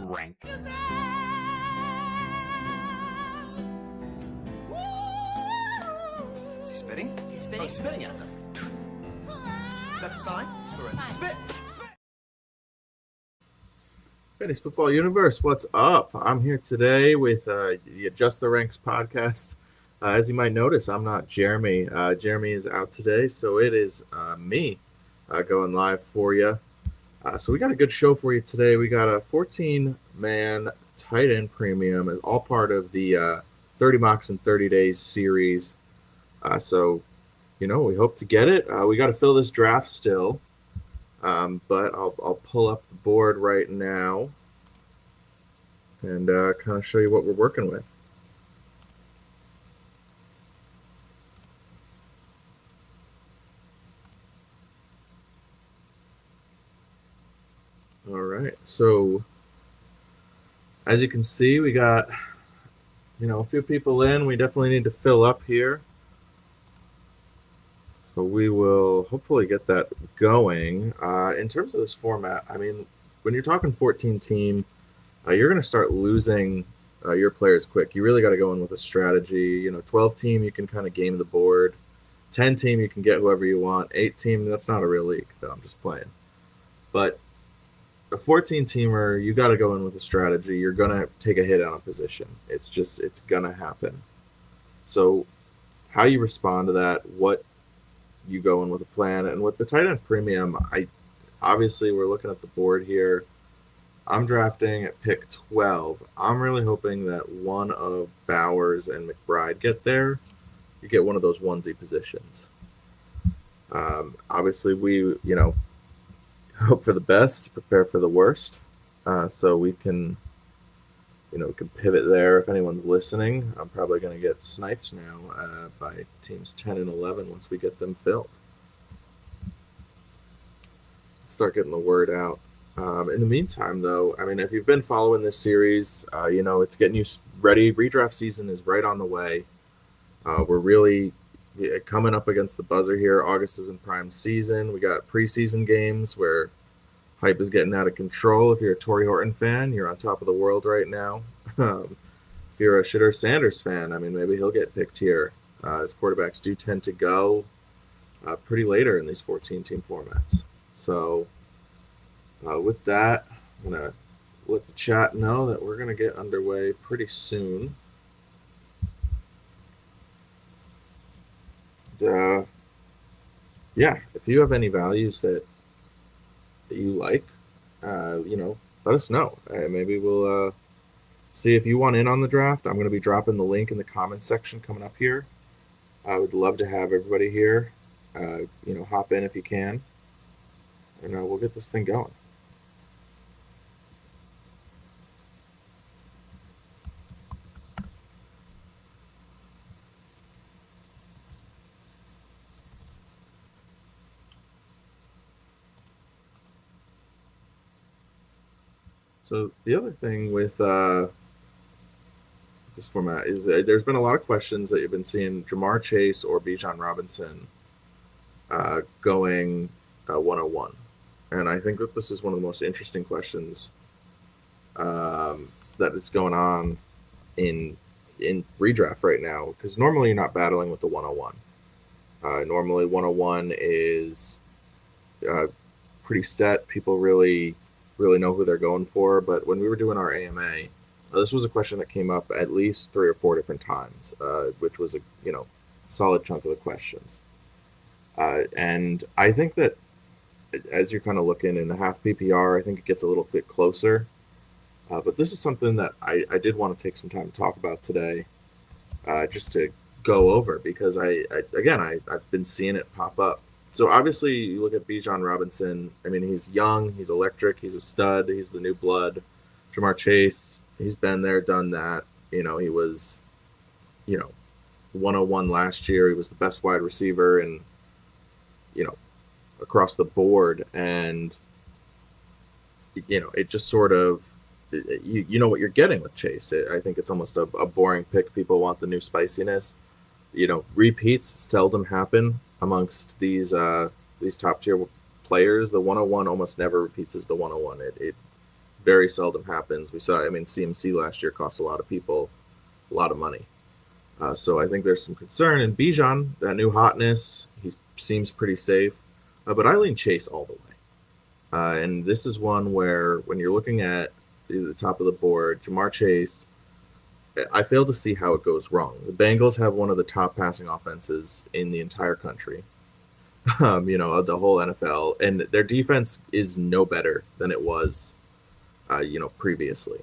rank. Spitting? Spitting? Oh, spitting at them. Is that the sign? Spit! Fantasy Football Universe, what's up? I'm here today with the Adjust the Ranks podcast. As you might notice, I'm not Jeremy. Jeremy is out today, so it is me going live for you. So we got a good show for you today. We got a 14-man tight end premium, as all part of the 30 Mocks in 30 Days series. So, we hope to get it. We got to fill this draft still. But I'll pull up the board right now and kind of show you what we're working with. All right, so as you can see, we got a few people in. We definitely need to fill up here. So we will hopefully get that going. In terms of this format, when you're talking 14 team, you're going to start losing your players quick. You really got to go in with a strategy. 12 team, you can kind of game the board. 10 team, you can get whoever you want. 8 team, that's not a real league, though. I'm just playing. But a 14 teamer, you got to go in with a strategy. You're going to take a hit on a position. It's going to happen. So how you respond to that, what you go in with a plan, and with the tight end premium, obviously we're looking at the board here. I'm drafting at pick 12. I'm really hoping that one of Bowers and McBride get there. You get one of those onesie positions. Obviously we, hope for the best, prepare for the worst. So we can, we can pivot there. If anyone's listening, I'm probably going to get sniped now by teams 10 and 11 once we get them filled. Start getting the word out. In the meantime, though, if you've been following this series, it's getting you ready. Redraft season is right on the way. We're really coming up against the buzzer here. August is in prime season. We got preseason games where hype is getting out of control. If you're a Torrey Horton fan, you're on top of the world right now. If you're a Shedeur Sanders fan, maybe he'll get picked here. His quarterbacks do tend to go pretty later in these 14-team formats. So with that, I'm going to let the chat know that we're going to get underway pretty soon. And, if you have any values that you like, let us know. Maybe we'll see if you want in on the draft. I'm going to be dropping the link in the comments section coming up here. I would love to have everybody here. Hop in if you can, and we'll get this thing going. So the other thing with this format is there's been a lot of questions that you've been seeing Ja'Marr Chase or Bijan Robinson going 101. And I think that this is one of the most interesting questions that is going on in redraft right now, because normally you're not battling with the 101. Normally 101 is pretty set. People really know who they're going for. But when we were doing our AMA, this was a question that came up at least 3 or 4 different times, which was a solid chunk of the questions. And I think that as you're kind of looking in the half PPR, I think it gets a little bit closer. But this is something that I did want to take some time to talk about today, just to go over, because I've been seeing it pop up. So obviously you look at Bijan Robinson. He's young, he's electric, he's a stud, he's the new blood. Ja'Marr Chase, he's been there, done that. He was, 101 last year. He was the best wide receiver and, across the board. And, it just sort of, you know what you're getting with Chase. I think it's almost a boring pick. People want the new spiciness. Repeats seldom happen amongst these top tier players. The 101 almost never repeats as the 101. It very seldom happens. We saw, CMC last year cost a lot of people a lot of money. So I think there's some concern. And Bijan, that new hotness, he seems pretty safe. But I lean Chase all the way. And this is one where when you're looking at the top of the board, Ja'Marr Chase, I fail to see how it goes wrong. The Bengals have one of the top passing offenses in the entire country, the whole NFL. And their defense is no better than it was, previously.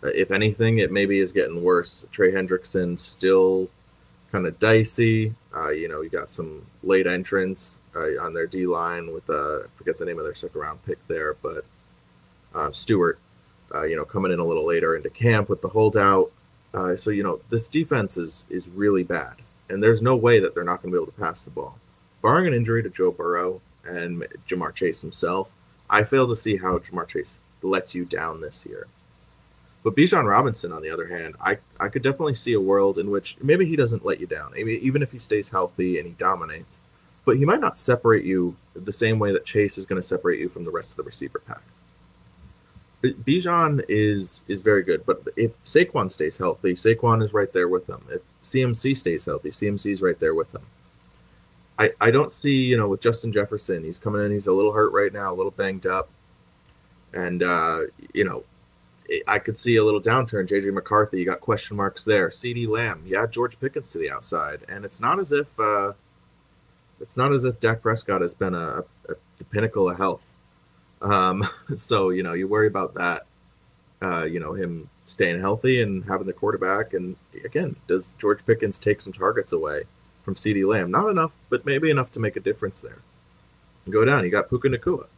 If anything, it maybe is getting worse. Trey Hendrickson still kind of dicey. You got some late entrants on their D-line with, I forget the name of their second-round pick there, but Stewart, coming in a little later into camp with the holdout. So this defense is really bad, and there's no way that they're not going to be able to pass the ball. Barring an injury to Joe Burrow and Ja'Marr Chase himself, I fail to see how Ja'Marr Chase lets you down this year. But Bijan Robinson, on the other hand, I could definitely see a world in which maybe he doesn't let you down, maybe even if he stays healthy and he dominates, but he might not separate you the same way that Chase is going to separate you from the rest of the receiver pack. Bijan is very good, but if Saquon stays healthy, Saquon is right there with him. If CMC stays healthy, CMC is right there with him. I don't see, with Justin Jefferson, he's coming in, he's a little hurt right now, a little banged up. And, I could see a little downturn. J.J. McCarthy, you got question marks there. CeeDee Lamb, George Pickens to the outside. And it's not as if Dak Prescott has been the pinnacle of health. So, you worry about that, him staying healthy and having the quarterback. And again, does George Pickens take some targets away from CeeDee Lamb? Not enough, but maybe enough to make a difference there. Go down, you got Puka Nacua.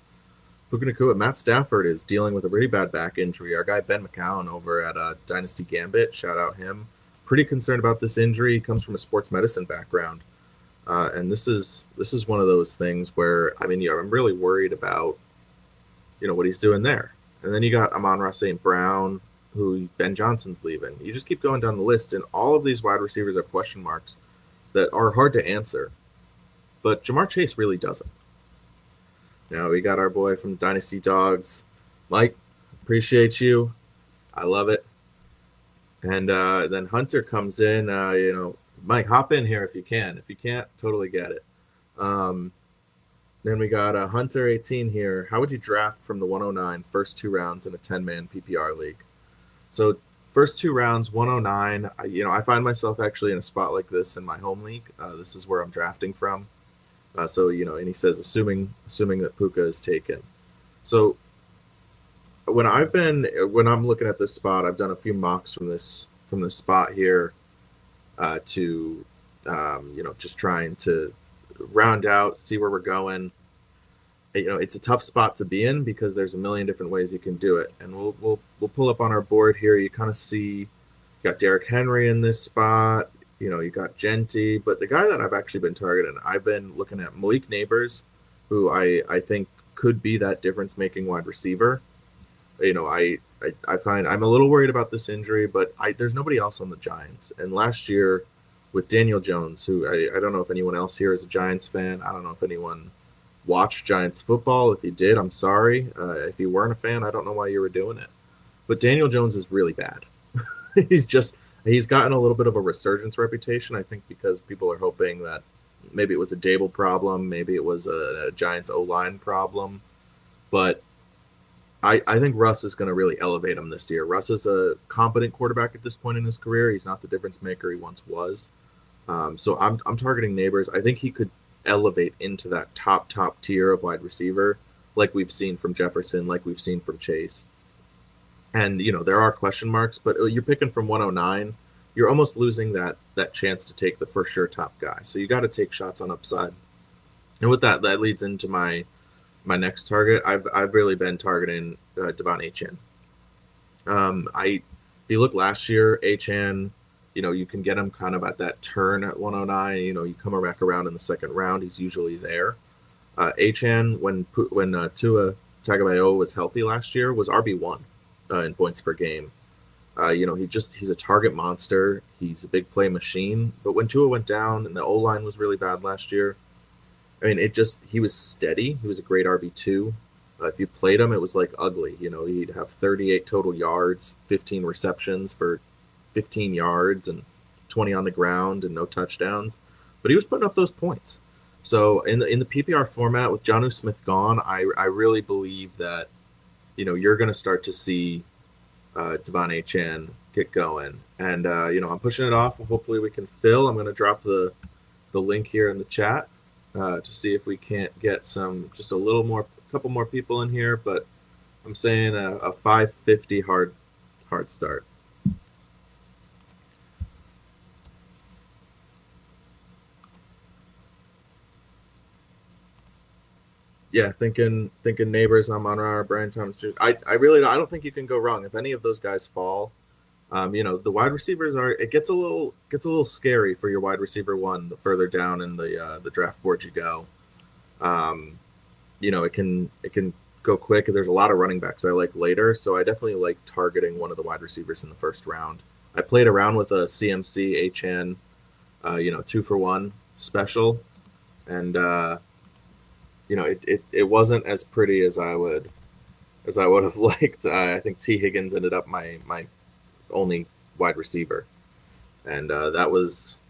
Matt Stafford is dealing with a pretty bad back injury. Our guy Ben McCown over at Dynasty Gambit, shout out him. Pretty concerned about this injury. He comes from a sports medicine background. And this is one of those things where, I'm really worried about, what he's doing there. And then you got Amon-Ra St. Brown, who Ben Johnson's leaving. You just keep going down the list, and all of these wide receivers have question marks that are hard to answer. But Ja'Marr Chase really doesn't. We got our boy from Dynasty Dogs, Mike. Appreciate you. I love it. And then Hunter comes in. Mike, hop in here if you can. If you can't, totally get it. Then we got Hunter 18 here. How would you draft from the 109 first 2 rounds in a 10-man PPR league? So first 2 rounds, 109. I find myself actually in a spot like this in my home league. This is where I'm drafting from. And he says, assuming that Puka is taken. So when I'm looking at this spot, I've done a few mocks from this spot here to just trying to round out, see where we're going. It's a tough spot to be in because there's a million different ways you can do it. And we'll pull up on our board here. You kind of see you got Derrick Henry in this spot. You got Genty, but the guy that I've actually been targeting, I've been looking at Malik Neighbors, who I think could be that difference-making wide receiver. I find I'm a little worried about this injury, but there's nobody else on the Giants. And last year with Daniel Jones, who I don't know if anyone else here is a Giants fan. I don't know if anyone watched Giants football. If you did, I'm sorry. If you weren't a fan, I don't know why you were doing it. But Daniel Jones is really bad. He's gotten a little bit of a resurgence reputation, I think, because people are hoping that maybe it was a Dable problem, maybe it was a Giants O-line problem. But I think Russ is going to really elevate him this year. Russ is a competent quarterback at this point in his career. He's not the difference maker he once was. So I'm targeting Neighbors. I think he could elevate into that top tier of wide receiver, like we've seen from Jefferson, like we've seen from Chase. And, there are question marks, but you're picking from 109. You're almost losing that chance to take the for sure top guy. So you got to take shots on upside. And with that leads into my next target. I've really been targeting Devon Achane. If you look last year, Achane, you can get him kind of at that turn at 109. You come back around in the second round, he's usually there. Achane, when Tua Tagovailoa was healthy last year, was RB1. In points per game. He's a target monster. He's a big play machine. But when Tua went down and the O-line was really bad last year, he was steady. He was a great RB2. If you played him, it was like ugly. You know, he'd have 38 total yards, 15 receptions for 15 yards, and 20 on the ground and no touchdowns. But he was putting up those points. So in the PPR format with Jonnu Smith gone, I really believe that, you know, you're going to start to see Devon Achane get going. And, you know, I'm pushing it off. Hopefully we can fill. I'm going to drop the link here in the chat to see if we can't get just a couple more people in here. But I'm saying a 550 hard start. Yeah, thinking Neighbors on Monroe, Brian Thomas Jr. I don't think you can go wrong if any of those guys fall. You know, the wide receivers it gets a little scary for your wide receiver one the further down in the draft board you go. You know, it can go quick. There's a lot of running backs I like later, so I definitely like targeting one of the wide receivers in the first round. I played around with a CMC Achane, you know, 2-for-1 special, and you know, it wasn't as pretty as I would have liked. I think T. Higgins ended up my only wide receiver, and that was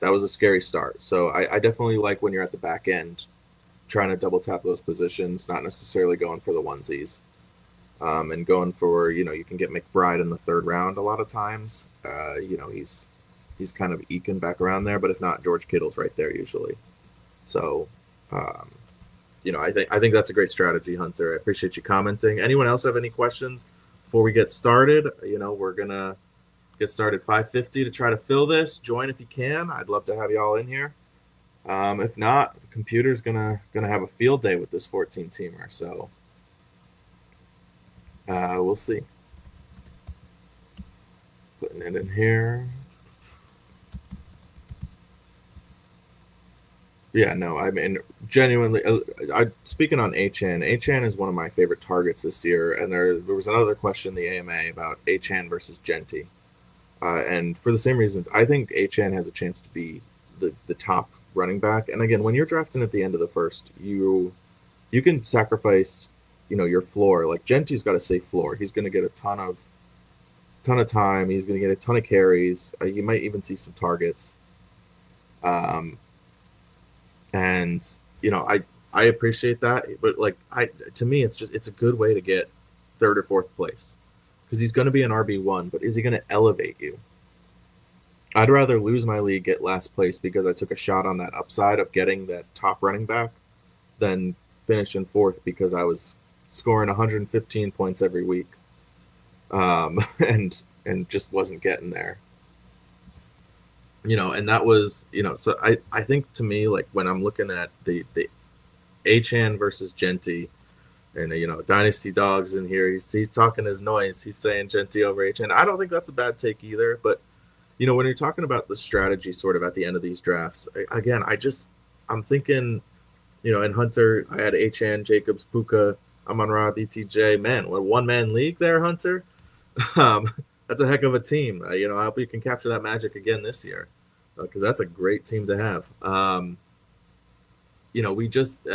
a scary start. So I definitely like when you're at the back end trying to double tap those positions, not necessarily going for the onesies, and going for, you know, you can get McBride in the third round a lot of times. You know, he's kind of eking back around there, but if not, George Kittle's right there usually. So you know, I think that's a great strategy, Hunter. I appreciate you commenting. Anyone else have any questions before we get started? You know, we're gonna get started 5:50 to try to fill this. Join if you can. I'd love to have you all in here. If not, the computer's gonna have a field day with this 14-teamer. So we'll see. Putting it in here. Yeah, no, I mean, genuinely, speaking on Achane is one of my favorite targets this year, and there was another question in the AMA about Achane versus Genty, and for the same reasons, I think Achane has a chance to be the top running back. And again, when you're drafting at the end of the first, you can sacrifice, you know, your floor. Like Genty's got a safe floor. He's going to get a ton of time. He's going to get a ton of carries. You might even see some targets. And, you know, I appreciate that, but like to me, it's a good way to get third or fourth place, because he's going to be an RB1, but is he going to elevate you? I'd rather lose my league, get last place because I took a shot on that upside of getting that top running back than finish in fourth because I was scoring 115 points every week, and just wasn't getting there. You know, and that was, you know, so I think to me, like when I'm looking at the Achane versus Genty, and, you know, Dynasty Dogs in here, he's talking his noise. He's saying Genty over Achane. I don't think that's a bad take either. But, you know, when you're talking about the strategy sort of at the end of these drafts, again, I'm thinking, you know, in Hunter, I had Achane, Jacobs, Puka, Amon-Ra, BTJ. Man, what a one-man league there, Hunter. That's a heck of a team. You know, I hope you can capture that magic again this year, because that's a great team to have. You know, we just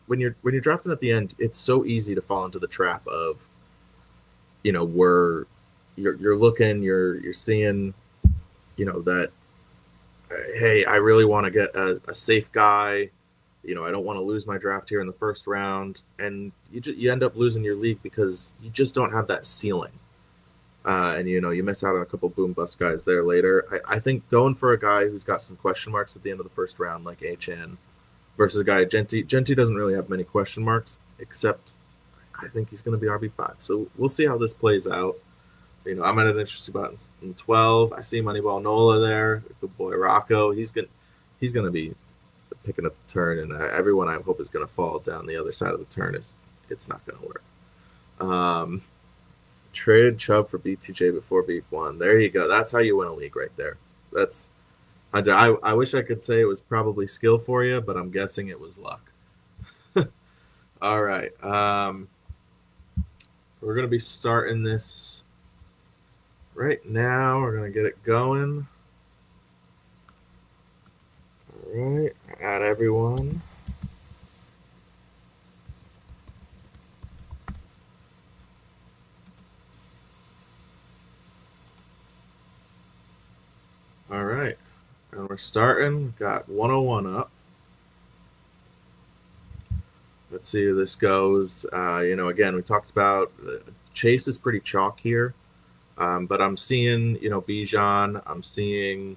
when you're drafting at the end, it's so easy to fall into the trap of, you know, you're looking, you're seeing, you know, that hey, I really want to get a safe guy. You know, I don't want to lose my draft here in the first round, and you end up losing your league because you just don't have that ceiling. And, you know, you miss out on a couple boom bust guys there later. I think going for a guy who's got some question marks at the end of the first round, like Achane, versus a guy, Genty doesn't really have many question marks, except I think he's going to be RB5. So we'll see how this plays out. You know, I'm at an interesting spot in 12. I see Moneyball Nola there. Good boy Rocco. He's going to be picking up the turn, and everyone I hope is going to fall down the other side of the turn. It's not going to work. Traded Chubb for BTJ before week 1. There you go. That's how you win a league right there. That's I wish I could say it was probably skill for you, but I'm guessing it was luck. All right. We're going to be starting this right now. We're going to get it going. All right. Add everyone. All right. And we're starting. Got 101 up. Let's see how this goes. Again, we talked about Chase is pretty chalk here. But I'm seeing, Bijan. I'm seeing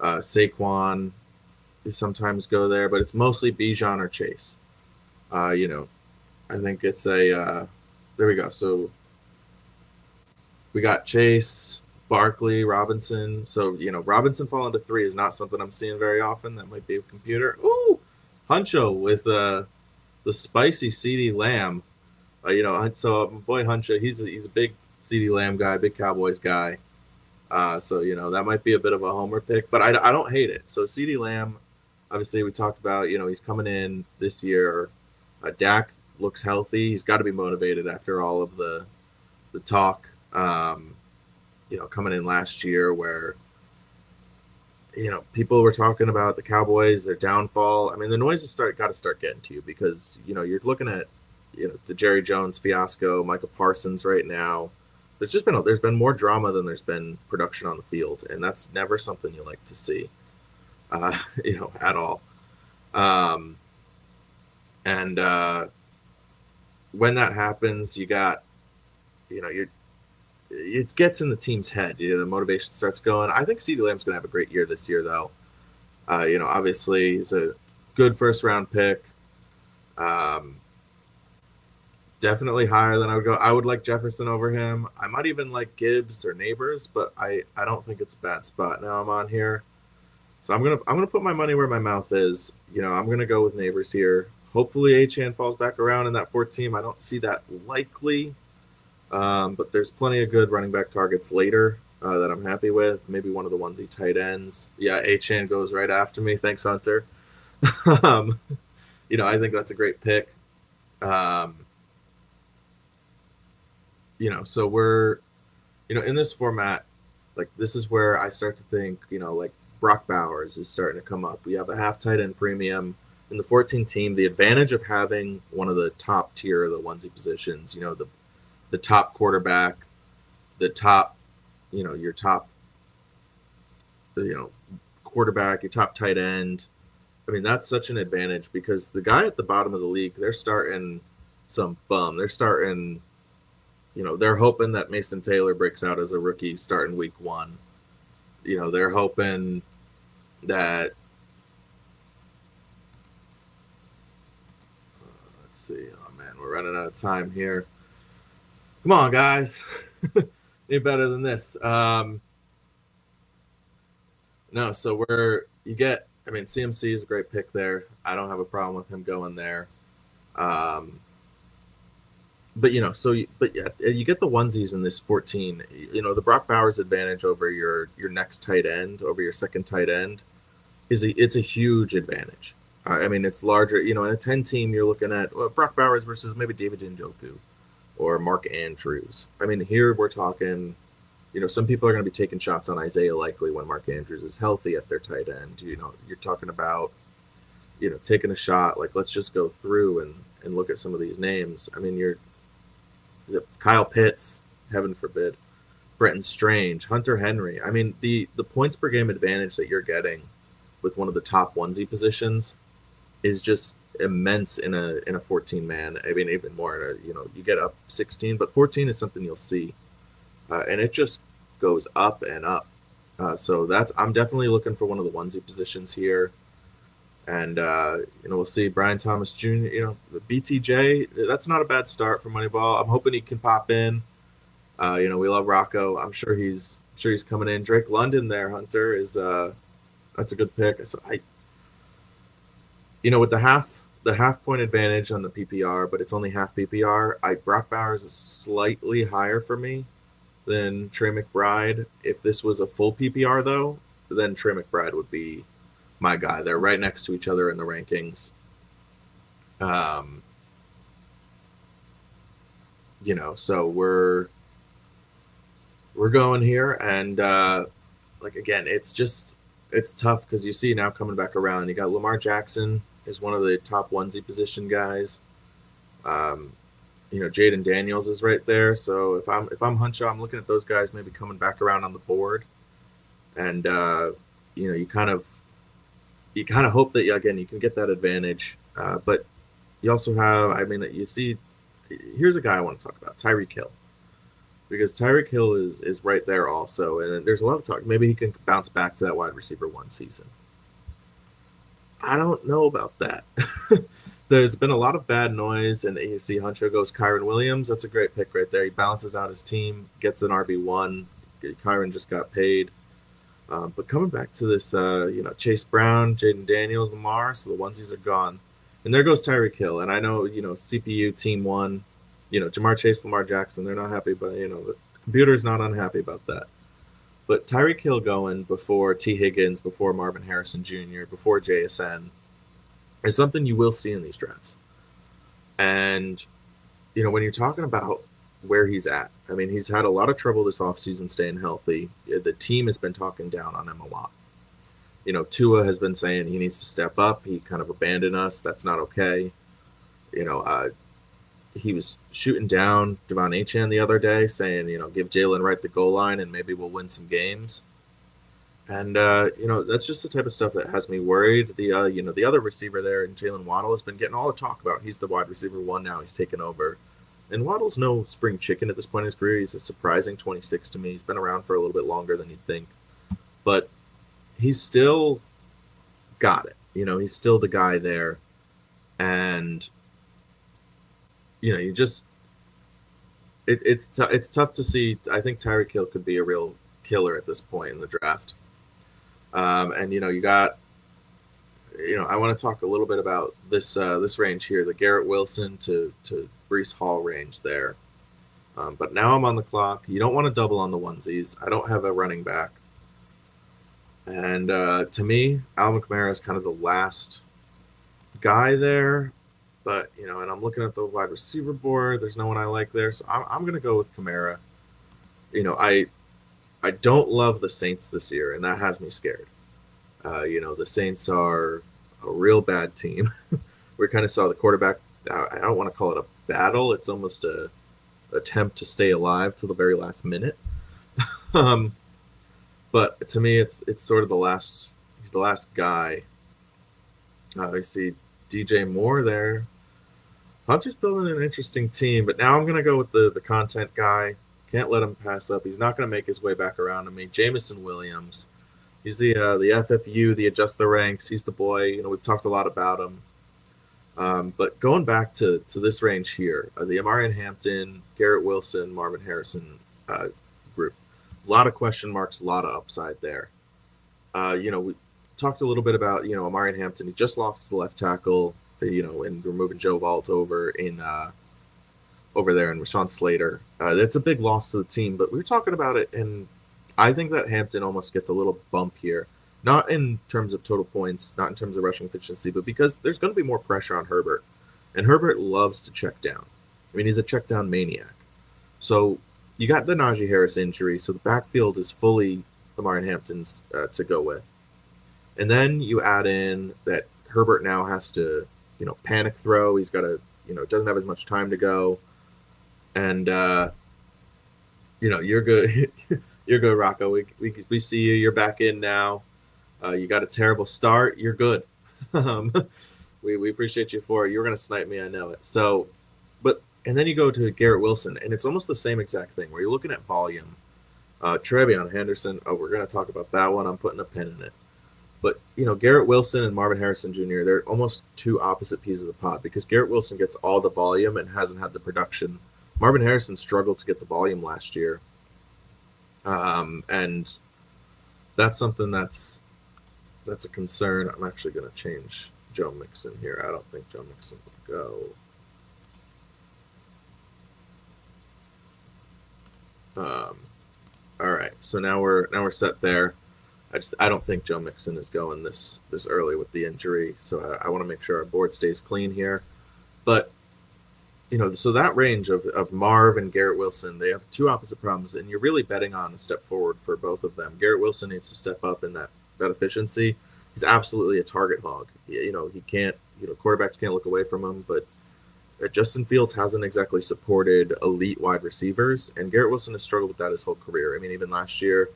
Saquon sometimes go there, but it's mostly Bijan or Chase. I think it's there we go. So we got Chase, Barkley, Robinson. So, Robinson falling to 3 is not something I'm seeing very often. That might be a computer. Ooh, Huncho with the spicy CeeDee Lamb. So my boy Huncho, he's a big CeeDee Lamb guy, big Cowboys guy. So that might be a bit of a homer pick, but I don't hate it. So CeeDee Lamb, obviously we talked about, he's coming in this year. Dak looks healthy. He's got to be motivated after all of the talk. Coming in last year where people were talking about the Cowboys, their downfall. I mean, the noise has got to start getting to you because you're looking at the Jerry Jones fiasco, Michael Parsons right now. There's been more drama than there's been production on the field, and that's never something you like to see, at all. When that happens, you got, it gets in the team's head. The motivation starts going. I think CeeDee Lamb's going to have a great year this year, though. Obviously he's a good first-round pick. Definitely higher than I would go. I would like Jefferson over him. I might even like Gibbs or Neighbors, but I don't think it's a bad spot. Now I'm on here. So I'm gonna put my money where my mouth is. I'm gonna go with Neighbors here. Hopefully Achane falls back around in that 4th team. I don't see that likely. But there's plenty of good running back targets later that I'm happy with. Maybe one of the onesie tight ends. Yeah, Achane goes right after me. Thanks, Hunter. I think that's a great pick. So we're, in this format, like this is where I start to think, like Brock Bowers is starting to come up. We have a half tight end premium in the 14 team. The advantage of having one of the top tier of the onesie positions, the top quarterback, the top, your top, quarterback, your top tight end. I mean, that's such an advantage because the guy at the bottom of the league, they're starting some bum. They're starting, they're hoping that Mason Taylor breaks out as a rookie starting week 1. They're hoping that, let's see. Oh, man, we're running out of time here. Come on, guys. Need better than this. So CMC is a great pick there. I don't have a problem with him going there. But you get the onesies in this 14. The Brock Bowers advantage over your next tight end, over your second tight end, it's a huge advantage. It's larger. In a 10 team, you're looking at Brock Bowers versus maybe David Njoku or Mark Andrews. Here we're talking. Some people are going to be taking shots on Isaiah likely when Mark Andrews is healthy at their tight end. You're talking about, taking a shot. Like, let's just go through and look at some of these names. Kyle Pitts, heaven forbid, Brenton Strange, Hunter Henry. The points per game advantage that you're getting with one of the top onesie positions is just immense in a 14 man. Even more. You get up 16, but 14 is something you'll see, and it just goes up and up. So I'm definitely looking for one of the onesie positions here. And, we'll see Brian Thomas Jr., the BTJ, that's not a bad start for Moneyball. I'm hoping he can pop in. We love Rocco. I'm sure he's coming in. Drake London there, Hunter, is that's a good pick. So with the half point advantage on the PPR, but it's only half PPR, Brock Bowers is slightly higher for me than Trey McBride. If this was a full PPR, though, then Trey McBride would be my guy. They're right next to each other in the rankings. So we're going here, and again, it's tough because you see now coming back around, you got Lamar Jackson is one of the top onesie position guys. Jaden Daniels is right there. So if I'm Huncho, I'm looking at those guys maybe coming back around on the board. And you kind of hope that again you can get that advantage, but you also have, I mean, you see, here's a guy I want to talk about, Tyreek Hill, because Tyreek Hill is right there also, and there's a lot of talk. Maybe he can bounce back to that wide receiver one season. I don't know about that. There's been a lot of bad noise, and you see Huncho goes Kyron Williams. That's a great pick right there. He balances out his team, gets an RB1. Kyron just got paid. But coming back to this, Chase Brown, Jaden Daniels, Lamar, so the onesies are gone. And there goes Tyreek Hill. And I know, CPU, Team 1, Jamar Chase, Lamar Jackson, they're not happy, but, the computer's not unhappy about that. But Tyreek Hill going before T. Higgins, before Marvin Harrison Jr., before JSN is something you will see in these drafts. And, when you're talking about where he's at, I mean, he's had a lot of trouble this offseason staying healthy. The team has been talking down on him a lot. Tua has been saying he needs to step up. He kind of abandoned us. That's not okay. He was shooting down Devon Achane the other day, saying, give Jaylen right the goal line and maybe we'll win some games. And, that's just the type of stuff that has me worried. The other receiver there, and Jaylen Waddle, has been getting all the talk about. He's the wide receiver one now. He's taken over. And Waddle's no spring chicken at this point in his career. He's a surprising 26 to me. He's been around for a little bit longer than you'd think. But he's still got it. He's still the guy there. And, it's tough to see. I think Tyreek Hill could be a real killer at this point in the draft. And you got, I want to talk a little bit about this range here, the Garrett Wilson to Breece Hall range there. But now I'm on the clock. You don't want to double on the onesies. I don't have a running back. And to me, Alvin Kamara is kind of the last guy there. But, and I'm looking at the wide receiver board. There's no one I like there. So I'm going to go with Kamara. I don't love the Saints this year, and that has me scared. The Saints are a real bad team. We kind of saw the quarterback. I don't want to call it a battle. It's almost a attempt to stay alive till the very last minute. But to me, it's sort of the last. He's the last guy. I see DJ Moore there. Hunter's building an interesting team, but now I'm going to go with the content guy. Can't let him pass up. He's not going to make his way back around to me. Jameson Williams. He's the FFU, the adjust the ranks. He's the boy. We've talked a lot about him. But going back to this range here, the Omarion Hampton, Garrett Wilson, Marvin Harrison group. A lot of question marks, a lot of upside there. We talked a little bit about, Omarion Hampton. He just lost the left tackle, and we're moving Joe Vault over there in Rashawn Slater. That's a big loss to the team, but we were talking about it, and I think that Hampton almost gets a little bump here. Not in terms of total points, not in terms of rushing efficiency, but because there's going to be more pressure on Herbert. And Herbert loves to check down. I mean, he's a check down maniac. So you got the Najee Harris injury, so the backfield is fully Lamar Hampton's to go with. And then you add in that Herbert now has to, panic throw. He's got to, doesn't have as much time to go. And, you're good. You're good, Rocco. We see you. You're back in now. You got a terrible start. You're good. We appreciate you for it. You're going to snipe me. I know it. So, and then you go to Garrett Wilson, and it's almost the same exact thing where you're looking at volume. TreVeyon Henderson. Oh, we're going to talk about that one. I'm putting a pin in it. But, Garrett Wilson and Marvin Harrison Jr., they're almost two opposite pieces of the pod because Garrett Wilson gets all the volume and hasn't had the production. Marvin Harrison struggled to get the volume last year. And that's something that's a concern. I'm actually going to change Joe Mixon here. I don't think Joe Mixon will go. All right, so now we're set there. I don't think Joe Mixon is going this early with the injury, so I want to make sure our board stays clean here. But so that range of Marv and Garrett Wilson, they have two opposite problems, and you're really betting on a step forward for both of them. Garrett Wilson needs to step up in that efficiency. He's absolutely a target hog. He can't. Quarterbacks can't look away from him, but Justin Fields hasn't exactly supported elite wide receivers, and Garrett Wilson has struggled with that his whole career. I mean, even last year,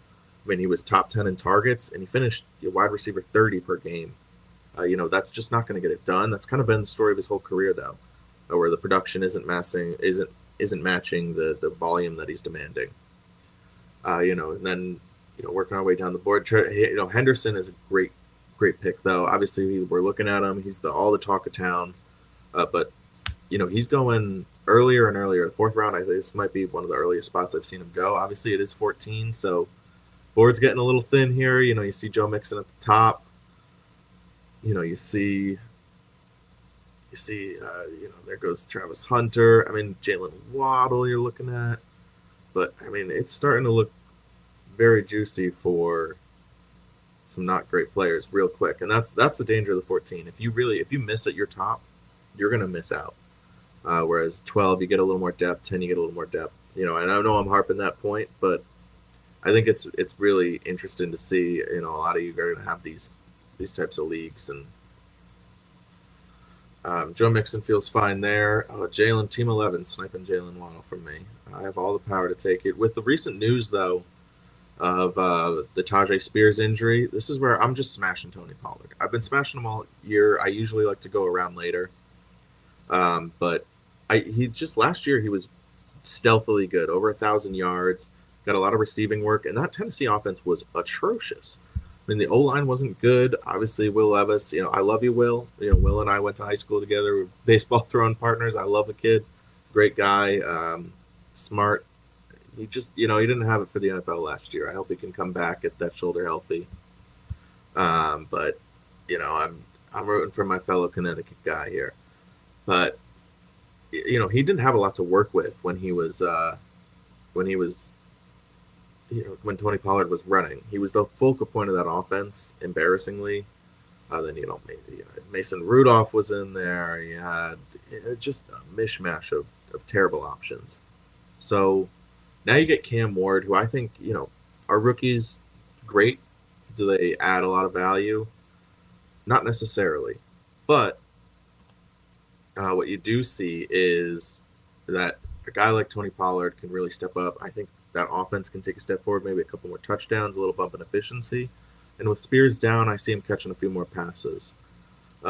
mean, he was top 10 in targets, and he finished wide receiver 30 per game. That's just not going to get it done. That's kind of been the story of his whole career, though, where the production isn't matching the volume that he's demanding. And then working our way down the board. Henderson is a great pick, though. Obviously, we're looking at him. He's all the talk of town, but he's going earlier and earlier. The fourth round, I think this might be one of the earliest spots I've seen him go. Obviously, it is 14, so board's getting a little thin here. You see Joe Mixon at the top. You see, there goes Travis Hunter. I mean, Jaylen Waddle you're looking at. But, I mean, it's starting to look very juicy for some not great players real quick. And that's the danger of the 14. If you miss at your top, you're going to miss out. Whereas 12, you get a little more depth. 10, you get a little more depth. And I know I'm harping that point, but I think it's really interesting to see. A lot of you are going to have these types of leagues, and Joe Mixon feels fine there. Jalen, Team 11, sniping Jaylen Waddle from me. I have all the power to take it. With the recent news, though, of the Tajay Spears injury, this is where I'm just smashing Tony Pollard. I've been smashing him all year. I usually like to go around later. But last year he was stealthily good, over 1,000 yards, got a lot of receiving work, and that Tennessee offense was atrocious. I mean, the O-line wasn't good. Obviously, Will Levis, I love you, Will. Will and I went to high school together. We're baseball throwing partners. I love the kid. Great guy, smart. He just, he didn't have it for the NFL last year. I hope he can come back, get that shoulder healthy. But, I'm rooting for my fellow Connecticut guy here. But, he didn't have a lot to work with when when Tony Pollard was running. He was the focal point of that offense, embarrassingly. Then, Mason Rudolph was in there. You had just a mishmash of terrible options. So now you get Cam Ward, who I think, are rookies great? Do they add a lot of value? Not necessarily. But what you do see is that a guy like Tony Pollard can really step up. I think that offense can take a step forward, maybe a couple more touchdowns, a little bump in efficiency. And with Spears down, I see him catching a few more passes.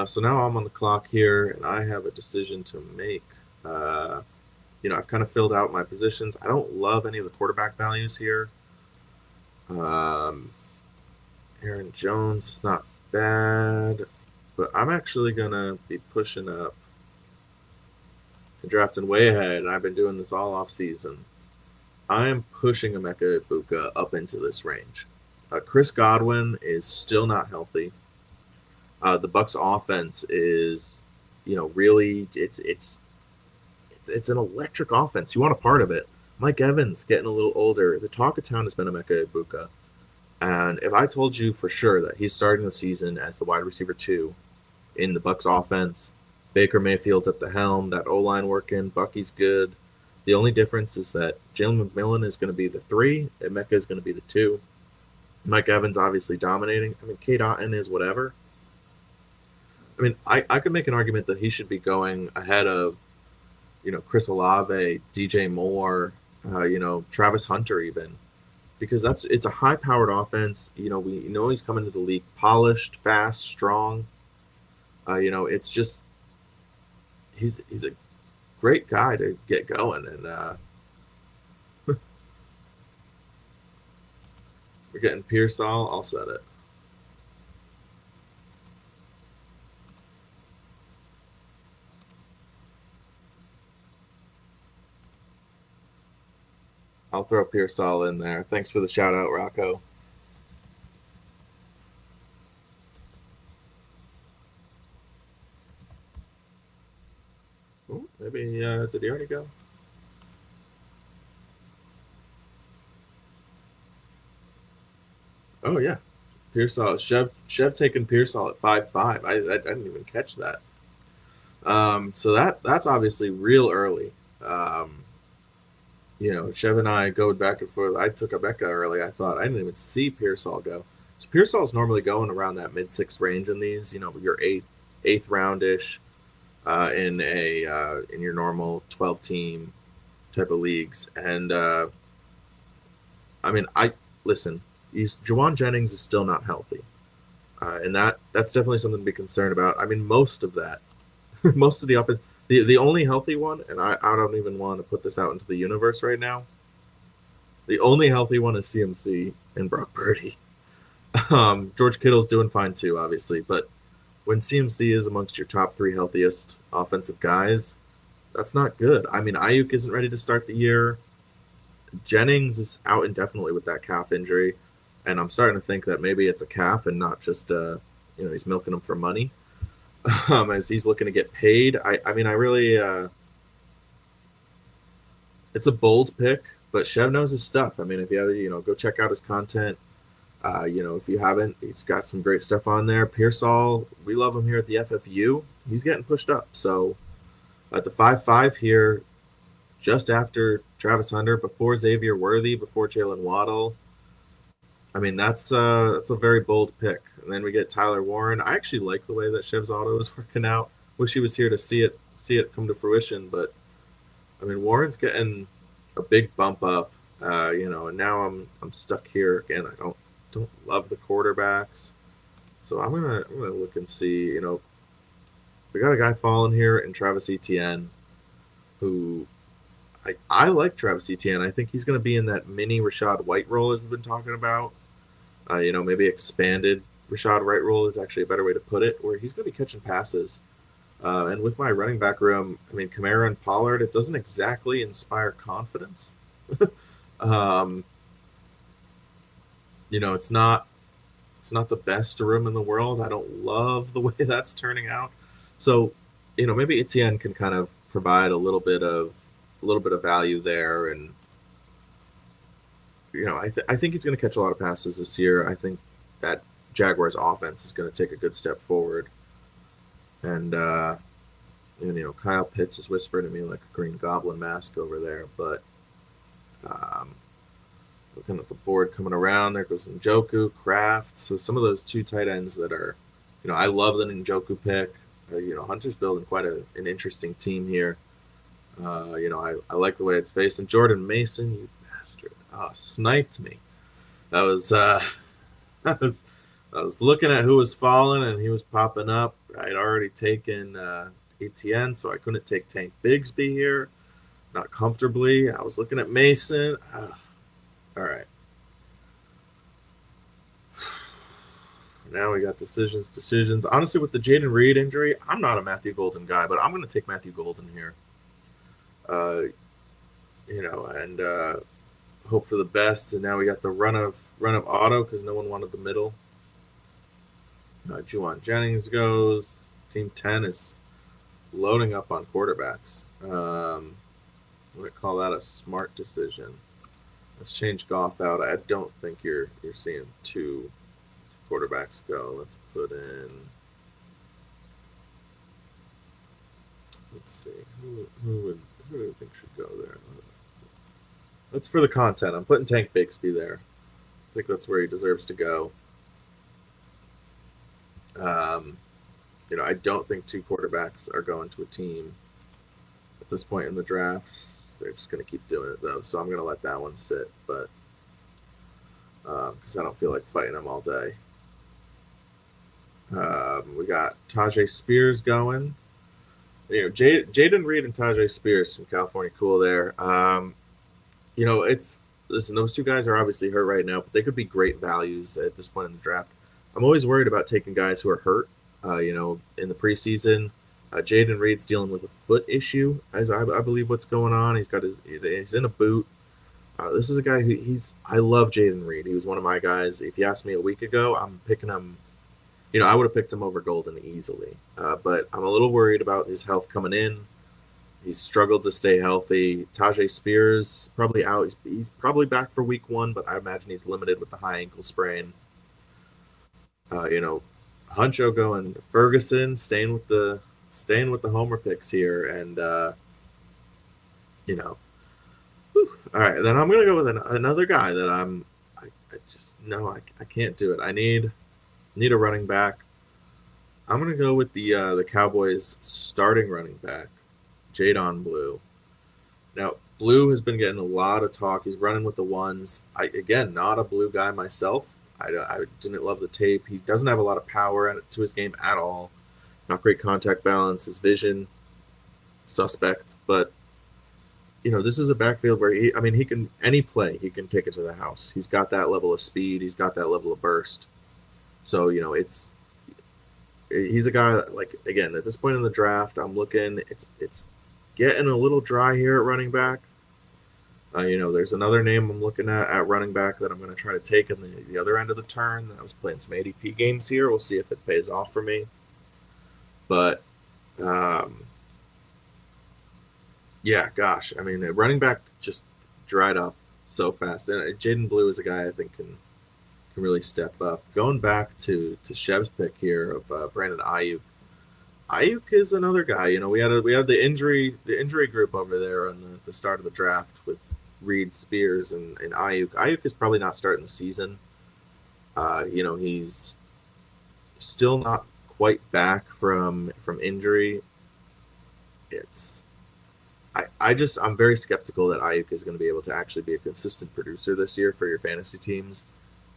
So now I'm on the clock here, and I have a decision to make. I've kind of filled out my positions. I don't love any of the quarterback values here. Aaron Jones is not bad, but I'm actually going to be pushing up and drafting way ahead, and I've been doing this all off season. I am pushing Emeka Egbuka up into this range. Chris Godwin is still not healthy. The Bucs offense is, really it's an electric offense. You want a part of it. Mike Evans getting a little older. The talk of town has been Emeka Egbuka. And if I told you for sure that he's starting the season as the wide receiver 2 in the Bucs offense, Baker Mayfield's at the helm, that O-line working, Bucky's good. The only difference is that Jalen McMillan is going to be the 3, Emeka is going to be the 2. Mike Evans obviously dominating. I mean, Kate Otten is whatever. I mean, I could make an argument that he should be going ahead of, Chris Olave, DJ Moore, Travis Hunter even, because it's a high-powered offense. We know he's coming to the league polished, fast, strong. It's just he's a great guy to get going, and we're getting Pearsall. I'll set it. I'll throw Pearsall in there. Thanks for the shout out, Rocco. Ooh, maybe did he already go? Oh yeah, Pearsall. Chev taking Pearsall at 5.5. I didn't even catch that. So that's obviously real early. Chev and I go back and forth. I took Emeka early. I didn't even see Pearsall go. So Pearsall's normally going around that mid-6 range in these. Your eighth roundish in your normal 12-team type of leagues. And listen. Juwan Jennings is still not healthy, and that's definitely something to be concerned about. I mean, most of that, most of the offense, the only healthy one, and I don't even want to put this out into the universe right now. The only healthy one is CMC and Brock Purdy. George Kittle's doing fine too, obviously, but when CMC is amongst your top 3 healthiest offensive guys, that's not good. I mean, Ayuk isn't ready to start the year. Jennings is out indefinitely with that calf injury, and I'm starting to think that maybe it's a calf and not just he's milking him for money. As he's looking to get paid. I mean, I really it's a bold pick, but Chev knows his stuff. I mean, if you have, go check out his content. If you haven't, he's got some great stuff on there. Pearsall, we love him here at the FFU. He's getting pushed up. So at the 5-5 here, just after Travis Hunter, before Xavier Worthy, before Jaylen Waddle. I mean, that's a very bold pick. And then we get Tyler Warren. I actually like the way that Chev's auto is working out. Wish he was here to see it come to fruition, but I mean, Warren's getting a big bump up. And now I'm stuck here again. I don't love the quarterbacks, so I'm gonna look and see. We got a guy falling here in Travis Etienne, who I like Travis Etienne. I think he's going to be in that mini Rashad White role as we've been talking about. Maybe expanded Rashad White role is actually a better way to put it, where he's going to be catching passes. And with my running back room, I mean, Kamara and Pollard, it doesn't exactly inspire confidence. It's not the best room in the world. I don't love the way that's turning out. So, maybe Etienne can kind of provide a little bit of value there, and I think he's going to catch a lot of passes this year. I think that Jaguars offense is going to take a good step forward, and Kyle Pitts is whispering to me like a Green Goblin mask over there, but looking at the board coming around, there goes Njoku, Kraft. So some of those 2 tight ends that are, I love the Njoku pick. Hunter's building quite an interesting team here. I like the way it's facing. Jordan Mason, you bastard. Sniped me. That was I was looking at who was falling and he was popping up. I'd already taken Etienne, so I couldn't take Tank Bigsby here. Not comfortably. I was looking at Mason. All right. Now we got decisions. Honestly, with the Jaden Reed injury, I'm not a Matthew Golden guy, but I'm going to take Matthew Golden here. And hope for the best. And now we got the run of auto because no one wanted the middle. Juwan Jennings goes. Team 10 is loading up on quarterbacks. I'm going to call that a smart decision. Let's change Goff out. I don't think you're seeing 2 quarterbacks go. Let's put in. Let's see. Who do you think should go there? That's for the content. I'm putting Tank Bigsby there. I think that's where he deserves to go. I don't think 2 quarterbacks are going to a team at this point in the draft. They're just going to keep doing it, though, so I'm going to let that one sit, but because I don't feel like fighting them all day. We got Tajay Spears going. Jaden Reed and Tajay Spears from California Cool there. Listen, those 2 guys are obviously hurt right now, but they could be great values at this point in the draft. I'm always worried about taking guys who are hurt. In the preseason, Jaden Reed's dealing with a foot issue, as I believe what's going on. He's in a boot. This is a guy I love Jaden Reed. He was one of my guys. If you asked me a week ago, I'm picking him. I would have picked him over Golden easily. But I'm a little worried about his health coming in. He's struggled to stay healthy. Tajay Spears is probably out. He's probably back for week 1, but I imagine he's limited with the high ankle sprain. Huncho going Ferguson, staying with the homer picks here, and all right. Then I'm gonna go with another guy that I can't do it. I need a running back. I'm gonna go with the Cowboys starting running back, Jadon Blue. Now Blue has been getting a lot of talk. He's running with the ones. Again, not a Blue guy myself. I didn't love the tape. He doesn't have a lot of power to his game at all. Not great contact balance. His vision, suspect. But, this is a backfield where he can, any play, he can take it to the house. He's got that level of speed. He's got that level of burst. So, he's a guy that, like, again, at this point in the draft, I'm looking, it's getting a little dry here at running back. There's another name I'm looking at running back that I'm going to try to take in the other end of the turn. I was playing some ADP games here. We'll see if it pays off for me. But, yeah, gosh. Running back just dried up so fast. And Jaden Blue is a guy I think can really step up. Going back to Shev's pick here of Brandon Ayuk. Ayuk is another guy. We had the injury group over there on the start of the draft with Reed, Spears, and Ayuk. Ayuk is probably not starting the season. He's still not quite back from injury. I'm very skeptical that Ayuk is going to be able to actually be a consistent producer this year for your fantasy teams.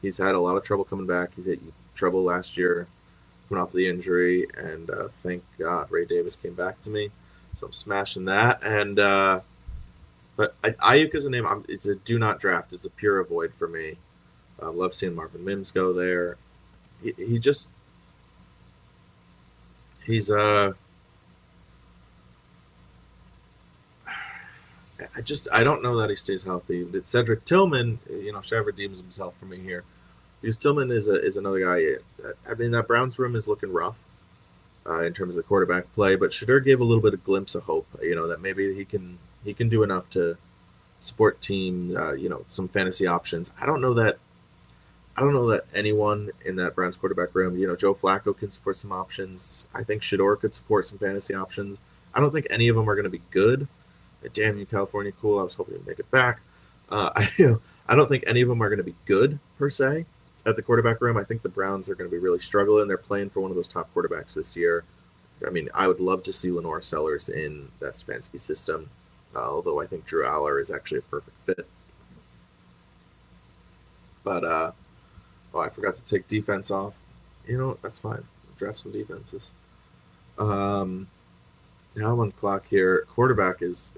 He's had a lot of trouble coming back. He's had trouble last year coming off the injury, and thank God Ray Davis came back to me. So I'm smashing that. And but Ayuk is a name. It's a do not draft. It's a pure avoid for me. I love seeing Marvin Mims go there. He's I don't know that he stays healthy. But Cedric Tillman, Shav redeems himself for me here. Because Tillman is another guy. That Browns room is looking rough in terms of quarterback play, but Shadur gave a little bit of glimpse of hope. That maybe he can do enough to support team. Some fantasy options. I don't know that anyone in that Browns quarterback room. Joe Flacco can support some options. I think Shador could support some fantasy options. I don't think any of them are going to be good. Damn you, California, cool. I was hoping to make it back. I don't think any of them are going to be good per se at the quarterback room. I think the Browns are going to be really struggling. They're playing for one of those top quarterbacks this year. I would love to see Lenore Sellers in that Stefanski system, although I think Drew Aller is actually a perfect fit. But, I forgot to take defense off. That's fine. I'll draft some defenses. Now I'm on the clock here. Quarterback is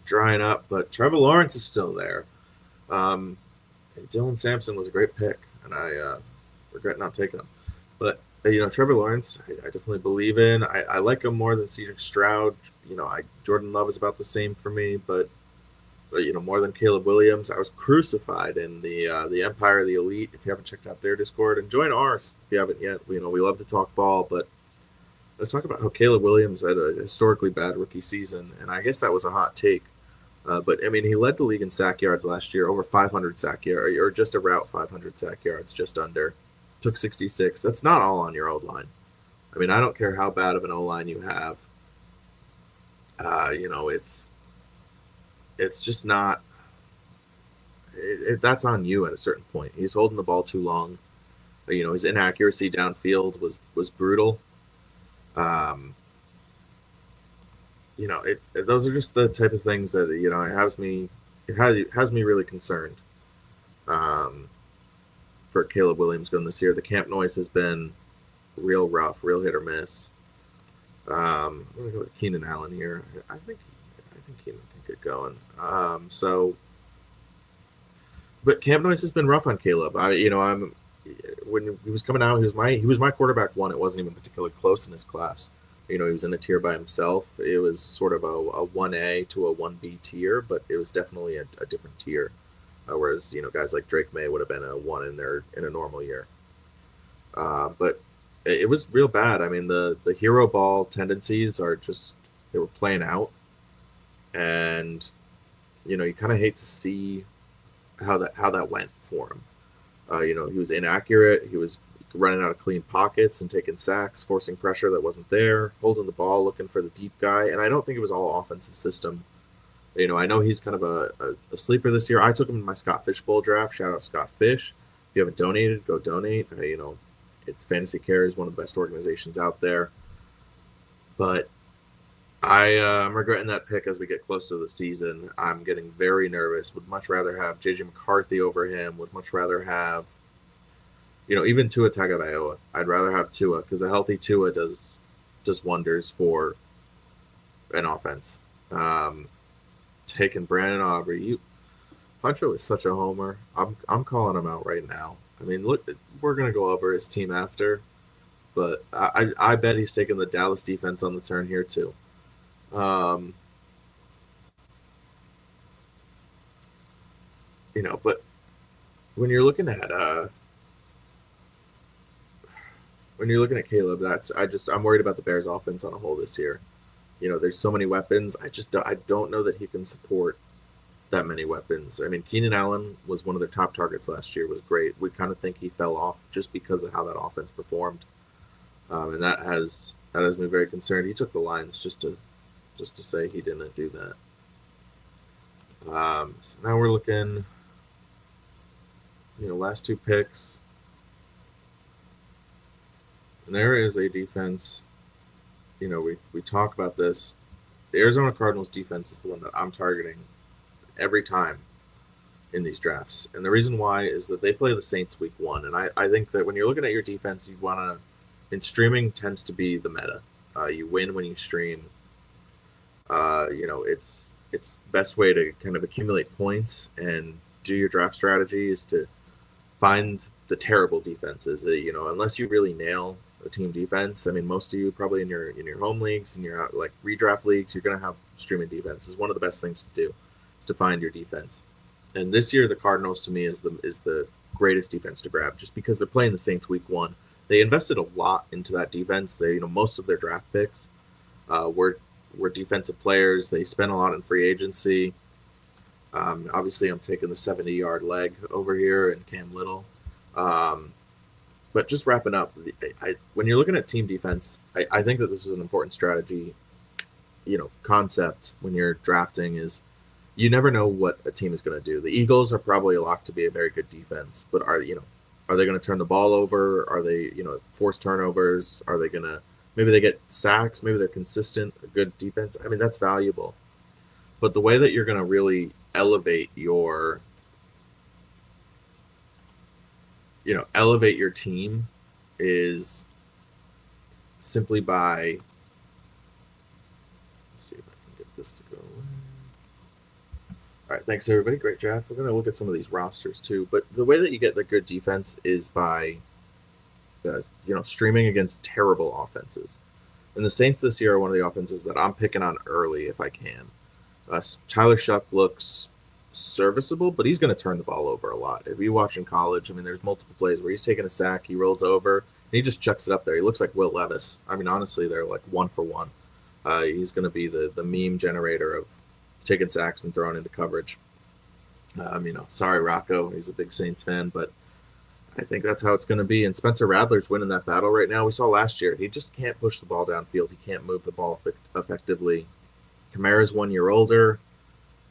drying up, but Trevor Lawrence is still there. And Dylan Sampson was a great pick, and I regret not taking him. But, Trevor Lawrence, I definitely believe in. I like him more than C.J. Stroud. Jordan Love is about the same for me, but more than Caleb Williams. I was crucified in the Empire of the Elite. If you haven't checked out their Discord, and join ours if you haven't yet. We love to talk ball, but let's talk about how Caleb Williams had a historically bad rookie season, and I guess that was a hot take. But he led the league in sack yards last year, over 500 sack yards, or just about 500 sack yards, just under. Took 66. That's not all on your O-line. I don't care how bad of an O-line you have. It's just not. That's on you at a certain point. He's holding the ball too long. His inaccuracy downfield was brutal. Those are just the type of things that it has me really concerned. For Caleb Williams going this year, the camp noise has been real rough, real hit or miss. I'm gonna go with Keenan Allen here. I think Keenan can get going. But camp noise has been rough on Caleb. When he was coming out, he was my quarterback one. It wasn't even particularly close in his class. He was in a tier by himself. It was sort of a 1A to a 1B tier, but it was definitely a different tier. Whereas, guys like Drake May would have been a 1 in a normal year. But it was real bad. The hero ball tendencies are just, they were playing out. And, you kind of hate to see how that went for him. He was inaccurate. He was running out of clean pockets and taking sacks, forcing pressure that wasn't there, holding the ball, looking for the deep guy. And I don't think it was all offensive system. I know he's kind of a sleeper this year. I took him in my Scott Fish Bowl draft. Shout out Scott Fish. If you haven't donated, go donate. It's Fantasy Care is one of the best organizations out there. But I'm regretting that pick as we get close to the season. I'm getting very nervous. Would much rather have JJ McCarthy over him. Would much rather have, even Tua Tagovailoa. I'd rather have Tua because a healthy Tua does wonders for an offense. Taking Brandon Aubrey, Huncho is such a homer. I'm calling him out right now. I mean, look, we're gonna go over his team after, but I bet he's taking the Dallas defense on the turn here too. But when you're looking at Caleb, I'm worried about the Bears offense on a whole this year. There's so many weapons. I don't know that he can support that many weapons. I mean, Keenan Allen was one of their top targets last year, was great. We kind of think he fell off just because of how that offense performed. And that has me very concerned. He took the Lions just to say he didn't do that. So now we're looking, last two picks. And there is a defense, we talk about this. The Arizona Cardinals defense is the one that I'm targeting every time in these drafts. And the reason why is that they play the Saints week 1. And I think that when you're looking at your defense, you want to, and streaming tends to be the meta. You win when you stream. It's the best way to kind of accumulate points and do your draft strategy is to find the terrible defenses. Unless you really nail a team defense, I mean, most of you probably in your home leagues and your like redraft leagues, you're going to have streaming defense. Is one of the best things to do is to find your defense. And this year, the Cardinals to me is the greatest defense to grab, just because they're playing the Saints week 1. They invested a lot into that defense. They, most of their draft picks were defensive players. They spent a lot in free agency. Obviously, I'm taking the 70-yard leg over here and Cam Little. But just wrapping up, when you're looking at team defense, I think that this is an important strategy, concept when you're drafting is you never know what a team is going to do. The Eagles are probably a lock to be a very good defense, but are they going to turn the ball over? Are they, force turnovers? Are they going to, maybe they get sacks? Maybe they're consistent, a good defense. I mean, that's valuable. But the way that you're going to really elevate your team is simply by, let's see if I can get this to go away. All right, thanks everybody. Great draft. We're going to look at some of these rosters too. But the way that you get the good defense is by, streaming against terrible offenses. And the Saints this year are one of the offenses that I'm picking on early if I can. Tyler Shuck looks serviceable, but he's going to turn the ball over a lot. If you watch in college, I mean, there's multiple plays where he's taking a sack, he rolls over, and he just chucks it up there. He looks like Will Levis. I mean, honestly, they're like 1 for 1. He's going to be the meme generator of taking sacks and throwing into coverage. Sorry, Rocco. He's a big Saints fan, but I think that's how it's going to be. And Spencer Rattler's winning that battle right now. We saw last year. He just can't push the ball downfield. He can't move the ball effectively. Kamara's 1 year older.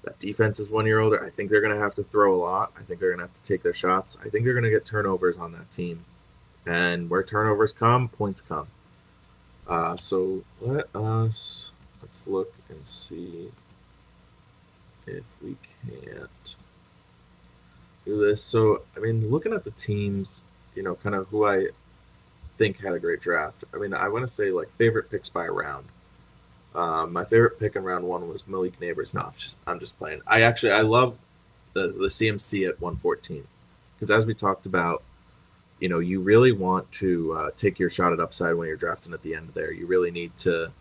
That defense is 1 year older. I think they're going to have to throw a lot. I think they're going to have to take their shots. I think they're going to get turnovers on that team. And where turnovers come, points come. So let's look and see if we can't do this. So, I mean, looking at the teams, kind of who I think had a great draft. I mean, I want to say like favorite picks by a round. My favorite pick in round 1 was Malik Neighbors. No, I'm just playing. I love the CMC at 114 because as we talked about, you really want to take your shot at upside when you're drafting at the end there. You really need to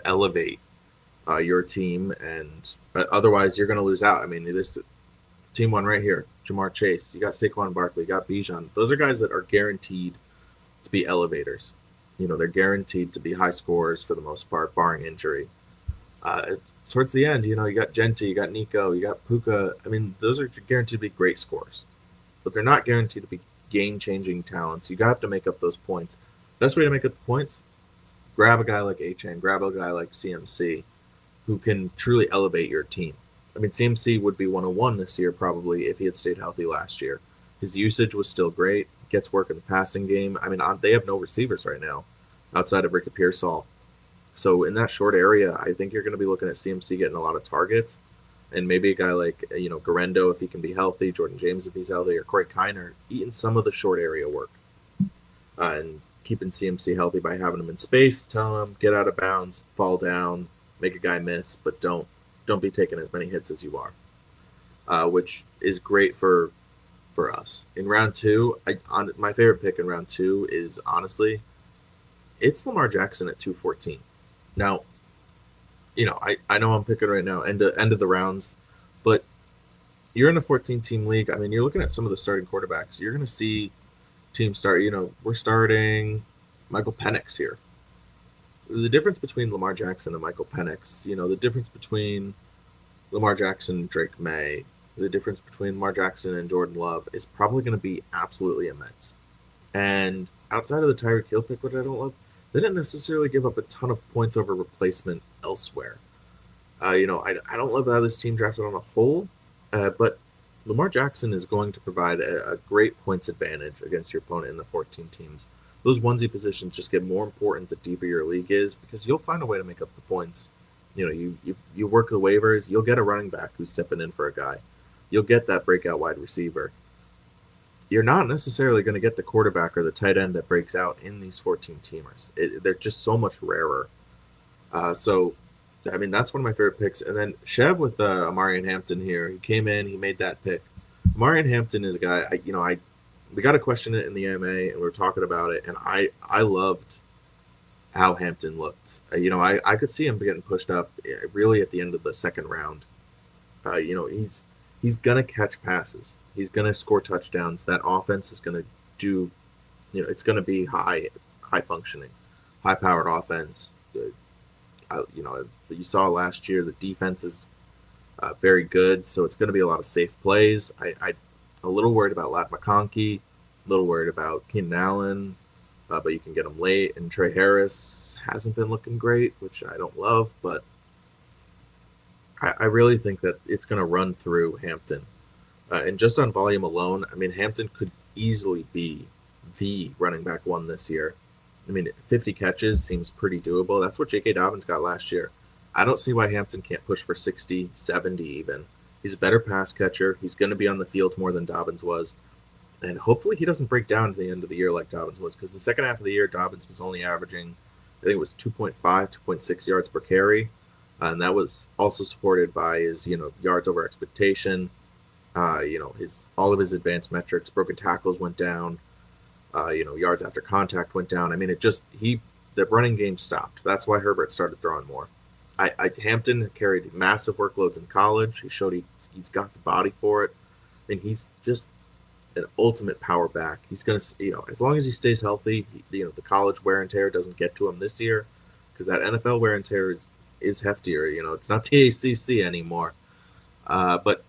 elevate your team, and otherwise you're going to lose out. I mean, this team 1 right here, Jamar Chase, you got Saquon Barkley, you got Bijan. Those are guys that are guaranteed to be elevators. They're guaranteed to be high scorers for the most part, barring injury. Towards the end, you got Genti, you got Nico, you got Puka. I mean, those are guaranteed to be great scores, but they're not guaranteed to be game-changing talents. You have to make up those points. Best way to make up the points, grab a guy like Achane, grab a guy like CMC, who can truly elevate your team. I mean, CMC would be 101 this year probably if he had stayed healthy last year. His usage was still great. Gets work in the passing game. I mean, they have no receivers right now outside of Ricky Pearsall. So in that short area, I think you're going to be looking at CMC getting a lot of targets, and maybe a guy like Garendo if he can be healthy, Jordan James if he's healthy, or Corey Kiner eating some of the short area work, and keeping CMC healthy by having him in space, telling him get out of bounds, fall down, make a guy miss, but don't be taking as many hits as you are, which is great for us. In round 2, my favorite pick in round 2 is honestly, it's Lamar Jackson at 214. Now, I know I'm picking right now, end of the rounds, but you're in a 14-team league. I mean, you're looking at some of the starting quarterbacks. You're going to see teams start, we're starting Michael Penix here. The difference between Lamar Jackson and Michael Penix, the difference between Lamar Jackson and Drake May, the difference between Lamar Jackson and Jordan Love is probably going to be absolutely immense. And outside of the Tyreek Hill pick, which I don't love, they didn't necessarily give up a ton of points over replacement elsewhere. I don't love how this team drafted on a whole, but Lamar Jackson is going to provide a great points advantage against your opponent in the 14 teams. Those onesie positions just get more important the deeper your league is, because you'll find a way to make up the points. You work the waivers, you'll get a running back who's stepping in for a guy. You'll get that breakout wide receiver. You're not necessarily going to get the quarterback or the tight end that breaks out in these 14 teamers. They're just so much rarer. So, I mean, that's one of my favorite picks. And then Chev with Omarion Hampton here. He came in, he made that pick. Omarion Hampton is a guy, we got to question it in the AMA, and we were talking about it, and I loved how Hampton looked. I could see him getting pushed up really at the end of the second round. He's going to catch passes. He's going to score touchdowns. That offense is going to do, it's going to be high functioning, high powered offense. You saw last year the defense is very good, so it's going to be a lot of safe plays. I'm a little worried about Lat McConkey, a little worried about Keenan Allen, but you can get him late. And Trey Harris hasn't been looking great, which I don't love, but I really think that it's going to run through Hampton. And just on volume alone, I mean, Hampton could easily be the running back one this year. I mean, 50 catches seems pretty doable. That's what J.K. Dobbins got last year. I don't see why Hampton can't push for 60, 70 even. He's a better pass catcher. He's going to be on the field more than Dobbins was. And hopefully he doesn't break down at the end of the year like Dobbins was, because the second half of the year, Dobbins was only averaging, I think it was 2.5, 2.6 yards per carry. And that was also supported by his, yards over expectation. All of his advanced metrics, broken tackles went down. Yards after contact went down. I mean, the running game stopped. That's why Herbert started throwing more. Hampton carried massive workloads in college. He showed he's got the body for it. I mean, he's just an ultimate power back. He's going to, as long as he stays healthy, the college wear and tear doesn't get to him this year, because that NFL wear and tear is heftier. It's not the ACC anymore. But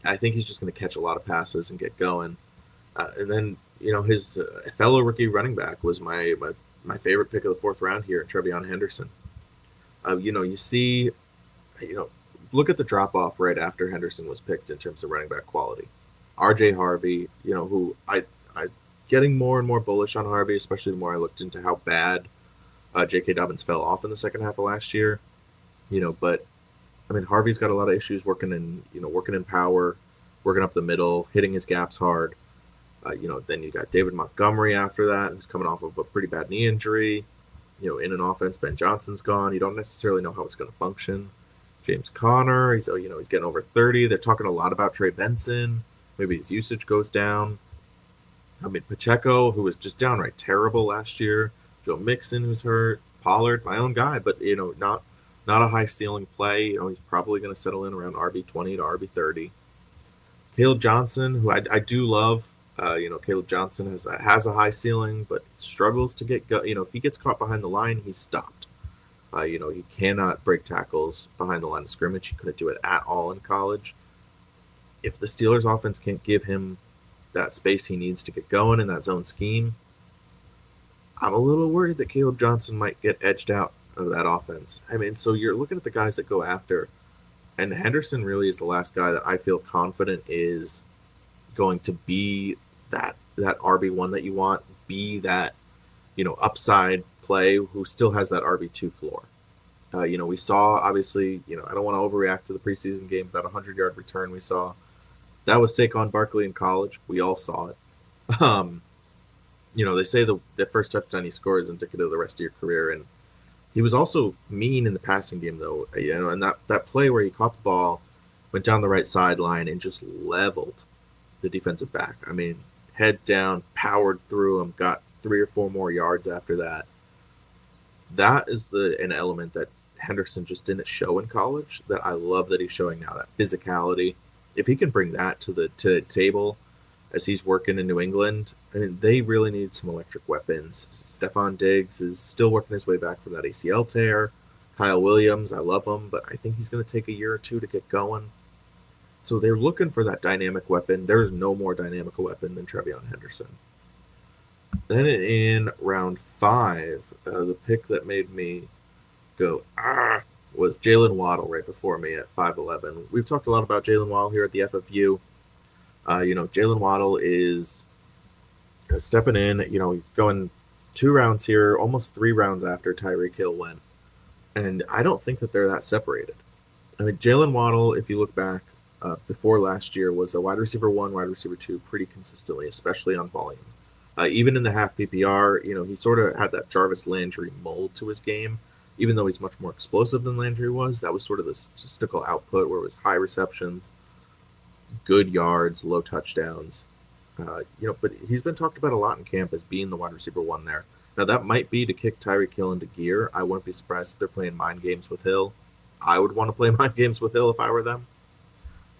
I think he's just going to catch a lot of passes and get going. And then, his fellow rookie running back was my favorite pick of the fourth round here, TreVeyon Henderson. You see, look at the drop-off right after Henderson was picked in terms of running back quality. R.J. Harvey, who I getting more and more bullish on Harvey, especially the more I looked into how bad J.K. Dobbins fell off in the second half of last year. But I mean, Harvey's got a lot of issues working in power, working up the middle, hitting his gaps hard. Then you got David Montgomery after that, who's coming off of a pretty bad knee injury. In an offense, Ben Johnson's gone. You don't necessarily know how it's going to function. James Conner, he's getting over 30. They're talking a lot about Trey Benson. Maybe his usage goes down. I mean, Pacheco, who was just downright terrible last year. Joe Mixon, who's hurt. Pollard, my own guy, but not a high ceiling play. He's probably going to settle in around RB20 to RB30. Caleb Johnson, who I do love. Caleb Johnson has a high ceiling, but struggles to get if he gets caught behind the line, he's stopped. He cannot break tackles behind the line of scrimmage. He couldn't do it at all in college. If the Steelers offense can't give him that space he needs to get going in that zone scheme, I'm a little worried that Caleb Johnson might get edged out of that offense. I mean, so you're looking at the guys that go after, and Henderson really is the last guy that I feel confident is going to be that RB1 that you want, be that, upside play who still has that RB2 floor. We saw, obviously, I don't want to overreact to the preseason game, that 100-yard return we saw. That was Saquon Barkley in college. We all saw it. They say the first touchdown he scores is indicative of the rest of your career. And he was also mean in the passing game, though. And that play where he caught the ball, went down the right sideline, and just leveled the defensive back. I mean, head down, powered through him, got 3 or 4 more yards after that. That is an element that Henderson just didn't show in college that I love that he's showing now, that physicality. If he can bring that to the table as he's working in New England, I mean, they really need some electric weapons. Stephon Diggs is still working his way back from that ACL tear. Kyle Williams, I love him, but I think he's going to take a year or two to get going. So they're looking for that dynamic weapon. There's no more dynamic weapon than TreVeyon Henderson. Then in round 5, the pick that made me go, was Jaylen Waddle right before me at 5'11". We've talked a lot about Jaylen Waddle here at the FFU. Jaylen Waddle is stepping in, he's going 2 rounds here, almost 3 rounds after Tyreek Hill went. And I don't think that they're that separated. I mean, Jaylen Waddle, if you look back before last year, was a wide receiver 1, wide receiver 2 pretty consistently, especially on volume. Even in the half PPR, he sort of had that Jarvis Landry mold to his game. Even though he's much more explosive than Landry was, that was sort of the statistical output where it was high receptions, good yards, low touchdowns. But he's been talked about a lot in camp as being the wide receiver 1 there. Now, that might be to kick Tyreek Hill into gear. I wouldn't be surprised if they're playing mind games with Hill. I would want to play mind games with Hill if I were them.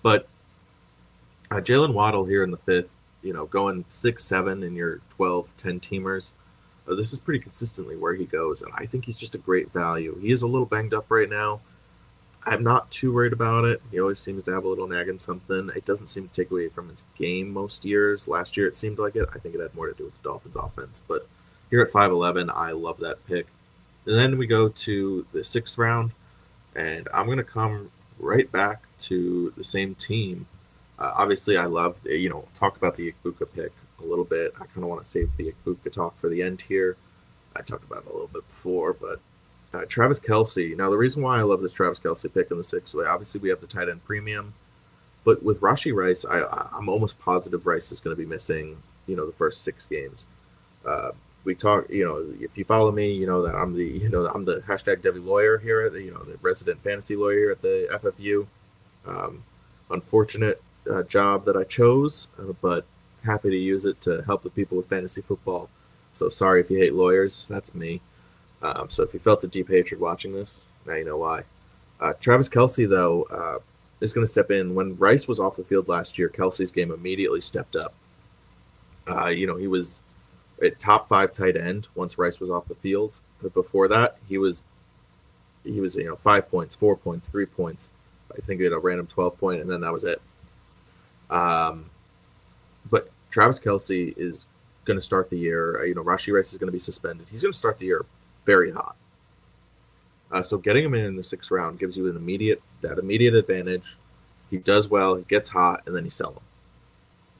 But Jaylen Waddle here in the 5th, going 6-7 in your 12-10 teamers. This is pretty consistently where he goes, and I think he's just a great value. He is a little banged up right now. I'm not too worried about it. He always seems to have a little nagging something. It doesn't seem to take away from his game most years. Last year it seemed like it. I think it had more to do with the Dolphins' offense. But here at 5'11", I love that pick. And then we go to the 6th round, and I'm going to come right back to the same team. Obviously, I love, talk about the Igbuka pick a little bit. I kind of want to save the Igbuka talk for the end here. I talked about it a little bit before, but Travis Kelce. Now, the reason why I love this Travis Kelce pick in the 6th way, obviously we have the tight end premium, but with Rashee Rice, I'm almost positive Rice is going to be missing, the first 6 games. We talk, if you follow me, you know that I'm the hashtag Debbie lawyer here at the resident fantasy lawyer here at the FFU. Unfortunate job that I chose, but happy to use it to help the people with fantasy football. So sorry if you hate lawyers, that's me. So if you felt a deep hatred watching this, now you know why. Travis Kelce, though, is going to step in. When Rice was off the field last year, Kelce's game immediately stepped up. He was at top 5 tight end once Rice was off the field. But before that, he was 5 points, 4 points, 3 points. I think he had a random 12-point, and then that was it. But Travis Kelce is going to start the year. Rashee Rice is going to be suspended. He's going to start the year very hot. So getting him in the 6th round gives you that immediate advantage. He does well, he gets hot, and then you sell him.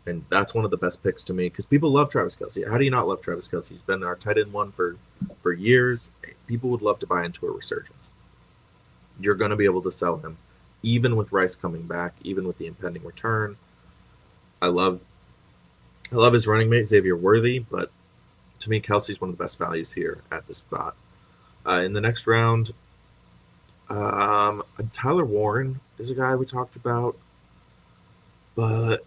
And that's one of the best picks to me because people love Travis Kelce. How do you not love Travis Kelce? He's been our tight end 1 for years. People would love to buy into a resurgence. You're going to be able to sell him, even with Rice coming back, even with the impending return. I love his running mate, Xavier Worthy, but to me, Kelce's one of the best values here at this spot. In the next round, Tyler Warren is a guy we talked about, but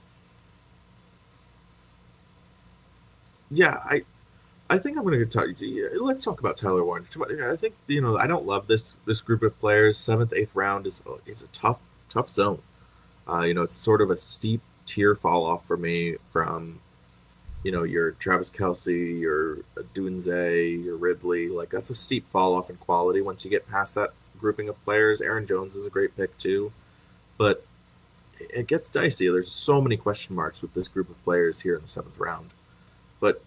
yeah, I think I'm going to talk. Let's talk about Tyler Warren. I think I don't love this group of players. 7th, 8th round it's a tough zone. It's sort of a steep tier fall off for me from your Travis Kelce, your Dunze, your Ridley. Like, that's a steep fall off in quality once you get past that grouping of players. Aaron Jones is a great pick too, but it gets dicey. There's so many question marks with this group of players here in the 7th round. But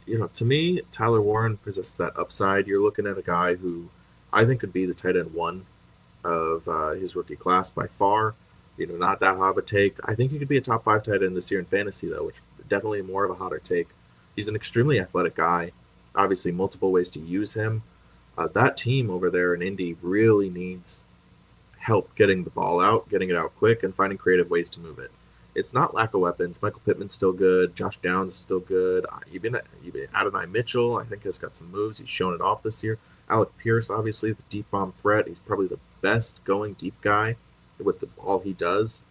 to me, Tyler Warren possesses that upside. You're looking at a guy who I think could be the tight end 1 of his rookie class by far. Not that hot of a take. I think he could be a top 5 tight end this year in fantasy, though, which definitely more of a hotter take. He's an extremely athletic guy. Obviously, multiple ways to use him. That team over there in Indy really needs help getting the ball out, getting it out quick, and finding creative ways to move it. It's not lack of weapons. Michael Pittman's still good. Josh Downs is still good. Even Adonai Mitchell, I think, has got some moves. He's shown it off this year. Alec Pierce, obviously, the deep bomb threat. He's probably the best going deep guy with all he does.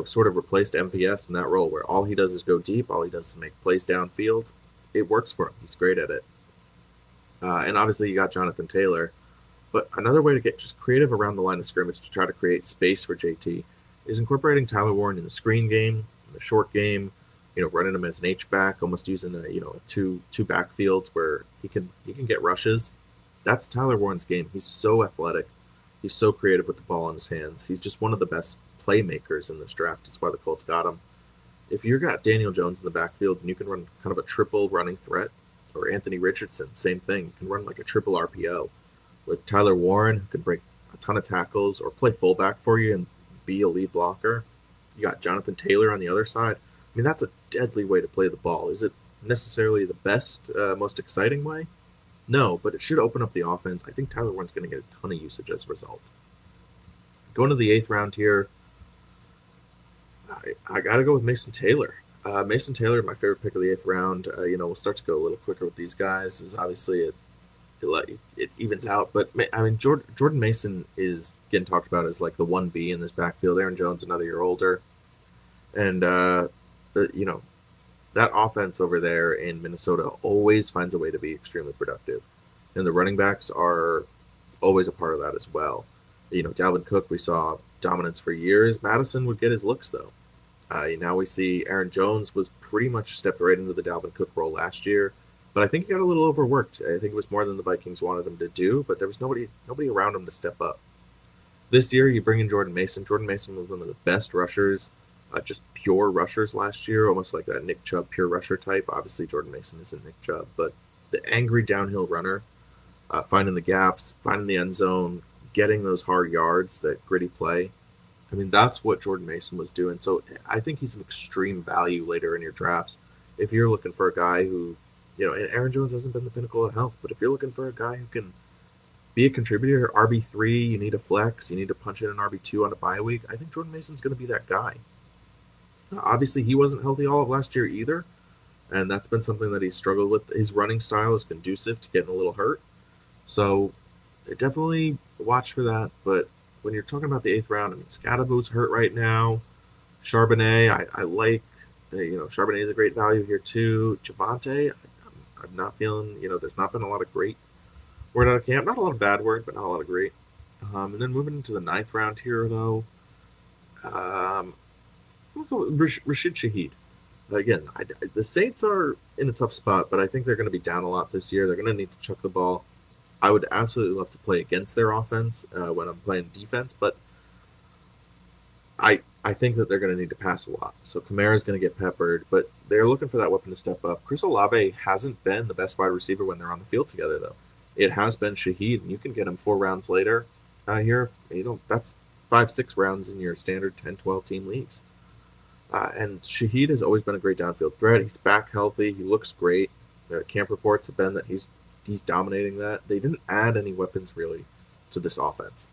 Sort of replaced MVS in that role where all he does is go deep. All he does is make plays downfield. It works for him. He's great at it. And obviously, you got Jonathan Taylor. But another way to get just creative around the line of scrimmage to try to create space for JT is incorporating Tyler Warren in the screen game, in the short game, running him as an H-back, almost using a two backfields where he can get rushes. That's Tyler Warren's game. He's so athletic. He's so creative with the ball in his hands. He's just one of the best playmakers in this draft. That's why the Colts got him. If you've got Daniel Jones in the backfield and you can run kind of a triple running threat, or Anthony Richardson, same thing. You can run like a triple RPO with Tyler Warren, who can break a ton of tackles or play fullback for you and be a lead blocker. You got Jonathan Taylor on the other side. I mean, that's a deadly way to play the ball. Is it necessarily the best, most exciting way? No, but it should open up the offense. I think Tyler Warren's going to get a ton of usage as a result. Going to the 8th round here, I got to go with Mason Taylor. Mason Taylor, my favorite pick of the 8th round. We'll start to go a little quicker with these guys. Is obviously it evens out, but I mean Jordan Mason is getting talked about as like the 1B in this backfield. Aaron Jones another year older, and that offense over there in Minnesota always finds a way to be extremely productive, and the running backs are always a part of that as well. Dalvin Cook, we saw dominance for years. Madison would get his looks though. Now we see Aaron Jones was pretty much stepped right into the Dalvin Cook role last year, but I think he got a little overworked. I think it was more than the Vikings wanted him to do, but there was nobody around him to step up. This year, you bring in Jordan Mason. Jordan Mason was one of the best rushers, just pure rushers last year, almost like that Nick Chubb pure rusher type. Obviously, Jordan Mason isn't Nick Chubb, but the angry downhill runner, finding the gaps, finding the end zone, getting those hard yards, that gritty play. I mean, that's what Jordan Mason was doing. So I think he's an extreme value later in your drafts. If you're looking for a guy who, and Aaron Jones hasn't been the pinnacle of health, but if you're looking for a guy who can be a contributor, RB3, you need a flex, you need to punch in an RB2 on a bye week, I think Jordan Mason's going to be that guy. Obviously, he wasn't healthy all of last year either, and that's been something that he's struggled with. His running style is conducive to getting a little hurt. So definitely watch for that, but when you're talking about the 8th round, I mean, Scadaboo's hurt right now. Charbonnet, I like. Charbonnet is a great value here too. Javonte, I'm not feeling. There's not been a lot of great word out of camp. Not a lot of bad word, but not a lot of great. And then moving into the 9th round here, though, we'll go with Rashid Shaheed. Again, the Saints are in a tough spot, but I think they're going to be down a lot this year. They're going to need to chuck the ball. I would absolutely love to play against their offense when I'm playing defense, but I think that they're going to need to pass a lot. So Kamara's going to get peppered, but they're looking for that weapon to step up. Chris Olave hasn't been the best wide receiver when they're on the field together, though. It has been Shaheed, and you can get him 4 rounds later here. That's 5-6 rounds in your standard 10-12 team leagues. And Shaheed has always been a great downfield threat. He's back healthy. He looks great. Camp reports have been that he's dominating that. They didn't add any weapons really to this offense.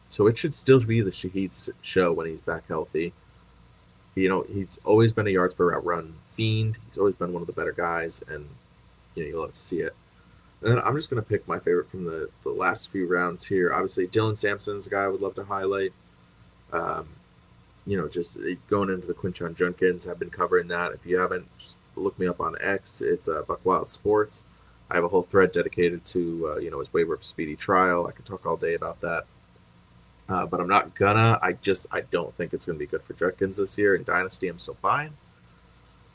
So it should still be the Shaheed show when he's back healthy. He's always been a yards per route run fiend. He's always been one of the better guys, and you'll have to see it. And then I'm just going to pick my favorite from the last few rounds here. Obviously, Dylan Sampson's a guy I would love to highlight. Just going into the Quinshon Judkins, I've been covering that. If you haven't, just look me up on X. It's Buck Wild Sports. I have a whole thread dedicated to his waiver of speedy trial. I could talk all day about that, but I'm not gonna. I don't think it's gonna be good for Judkins this year. In Dynasty, I'm still buying.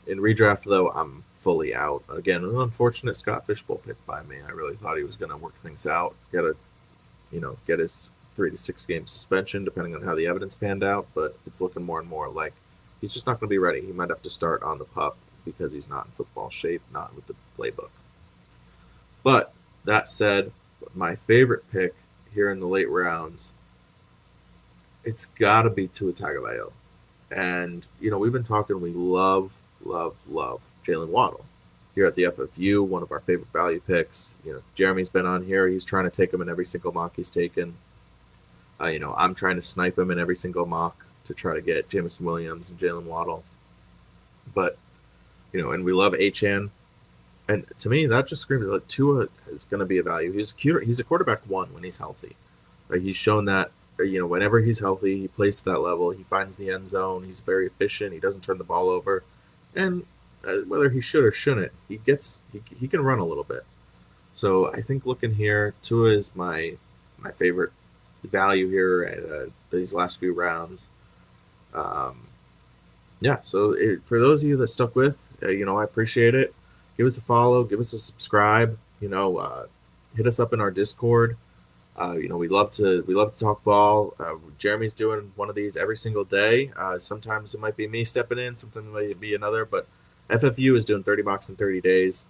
In redraft, though, I'm fully out. Again, an unfortunate Scott Fishbowl pick by me. I really thought he was gonna work things out, get his 3 to 6 game suspension, depending on how the evidence panned out. But it's looking more and more like he's just not gonna be ready. He might have to start on the pup because he's not in football shape, not with the playbook. But that said, my favorite pick here in the late rounds, it's got to be Tua Tagovailoa. And, we've been talking, we love Jaylen Waddle. here at the FFU, one of our favorite value picks. Jeremy's been on here. He's trying to take him in every single mock he's taken. I'm trying to snipe him in every single mock to try to get Jameson Williams and Jaylen Waddle. But, and we love Achane. And to me, that just screams that Tua is going to be a value. He's a quarterback one when he's healthy. Right? He's shown that, whenever he's healthy, he plays to that level. He finds the end zone. He's very efficient. He doesn't turn the ball over. And whether he should or shouldn't, he can run a little bit. So I think looking here, Tua is my favorite value here at these last few rounds. So for those of you that stuck with, I appreciate it. Give us a follow, give us a subscribe. Hit us up in our Discord. We love to talk ball. Jeremy's doing one of these every single day. Sometimes it might be me stepping in, sometimes it might be another, but FFU is doing 30 mocks in 30 days.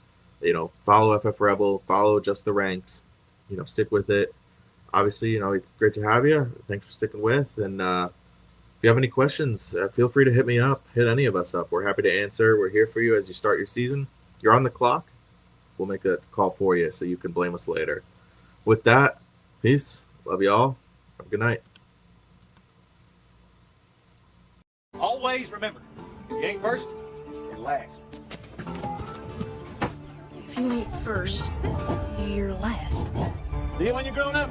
Follow FF Rebel, follow Just the Ranks. Stick with it. Obviously, it's great to have you. Thanks for sticking with. And if you have any questions, feel free to hit me up. Hit any of us up. We're happy to answer. We're here for you as you start your season. You're on the clock. We'll make a call for you so you can blame us later. With that, peace. Love you all. Have a good night. Always remember, if you ain't first, you're last. If you ain't first, you're last. See you when you're grown up.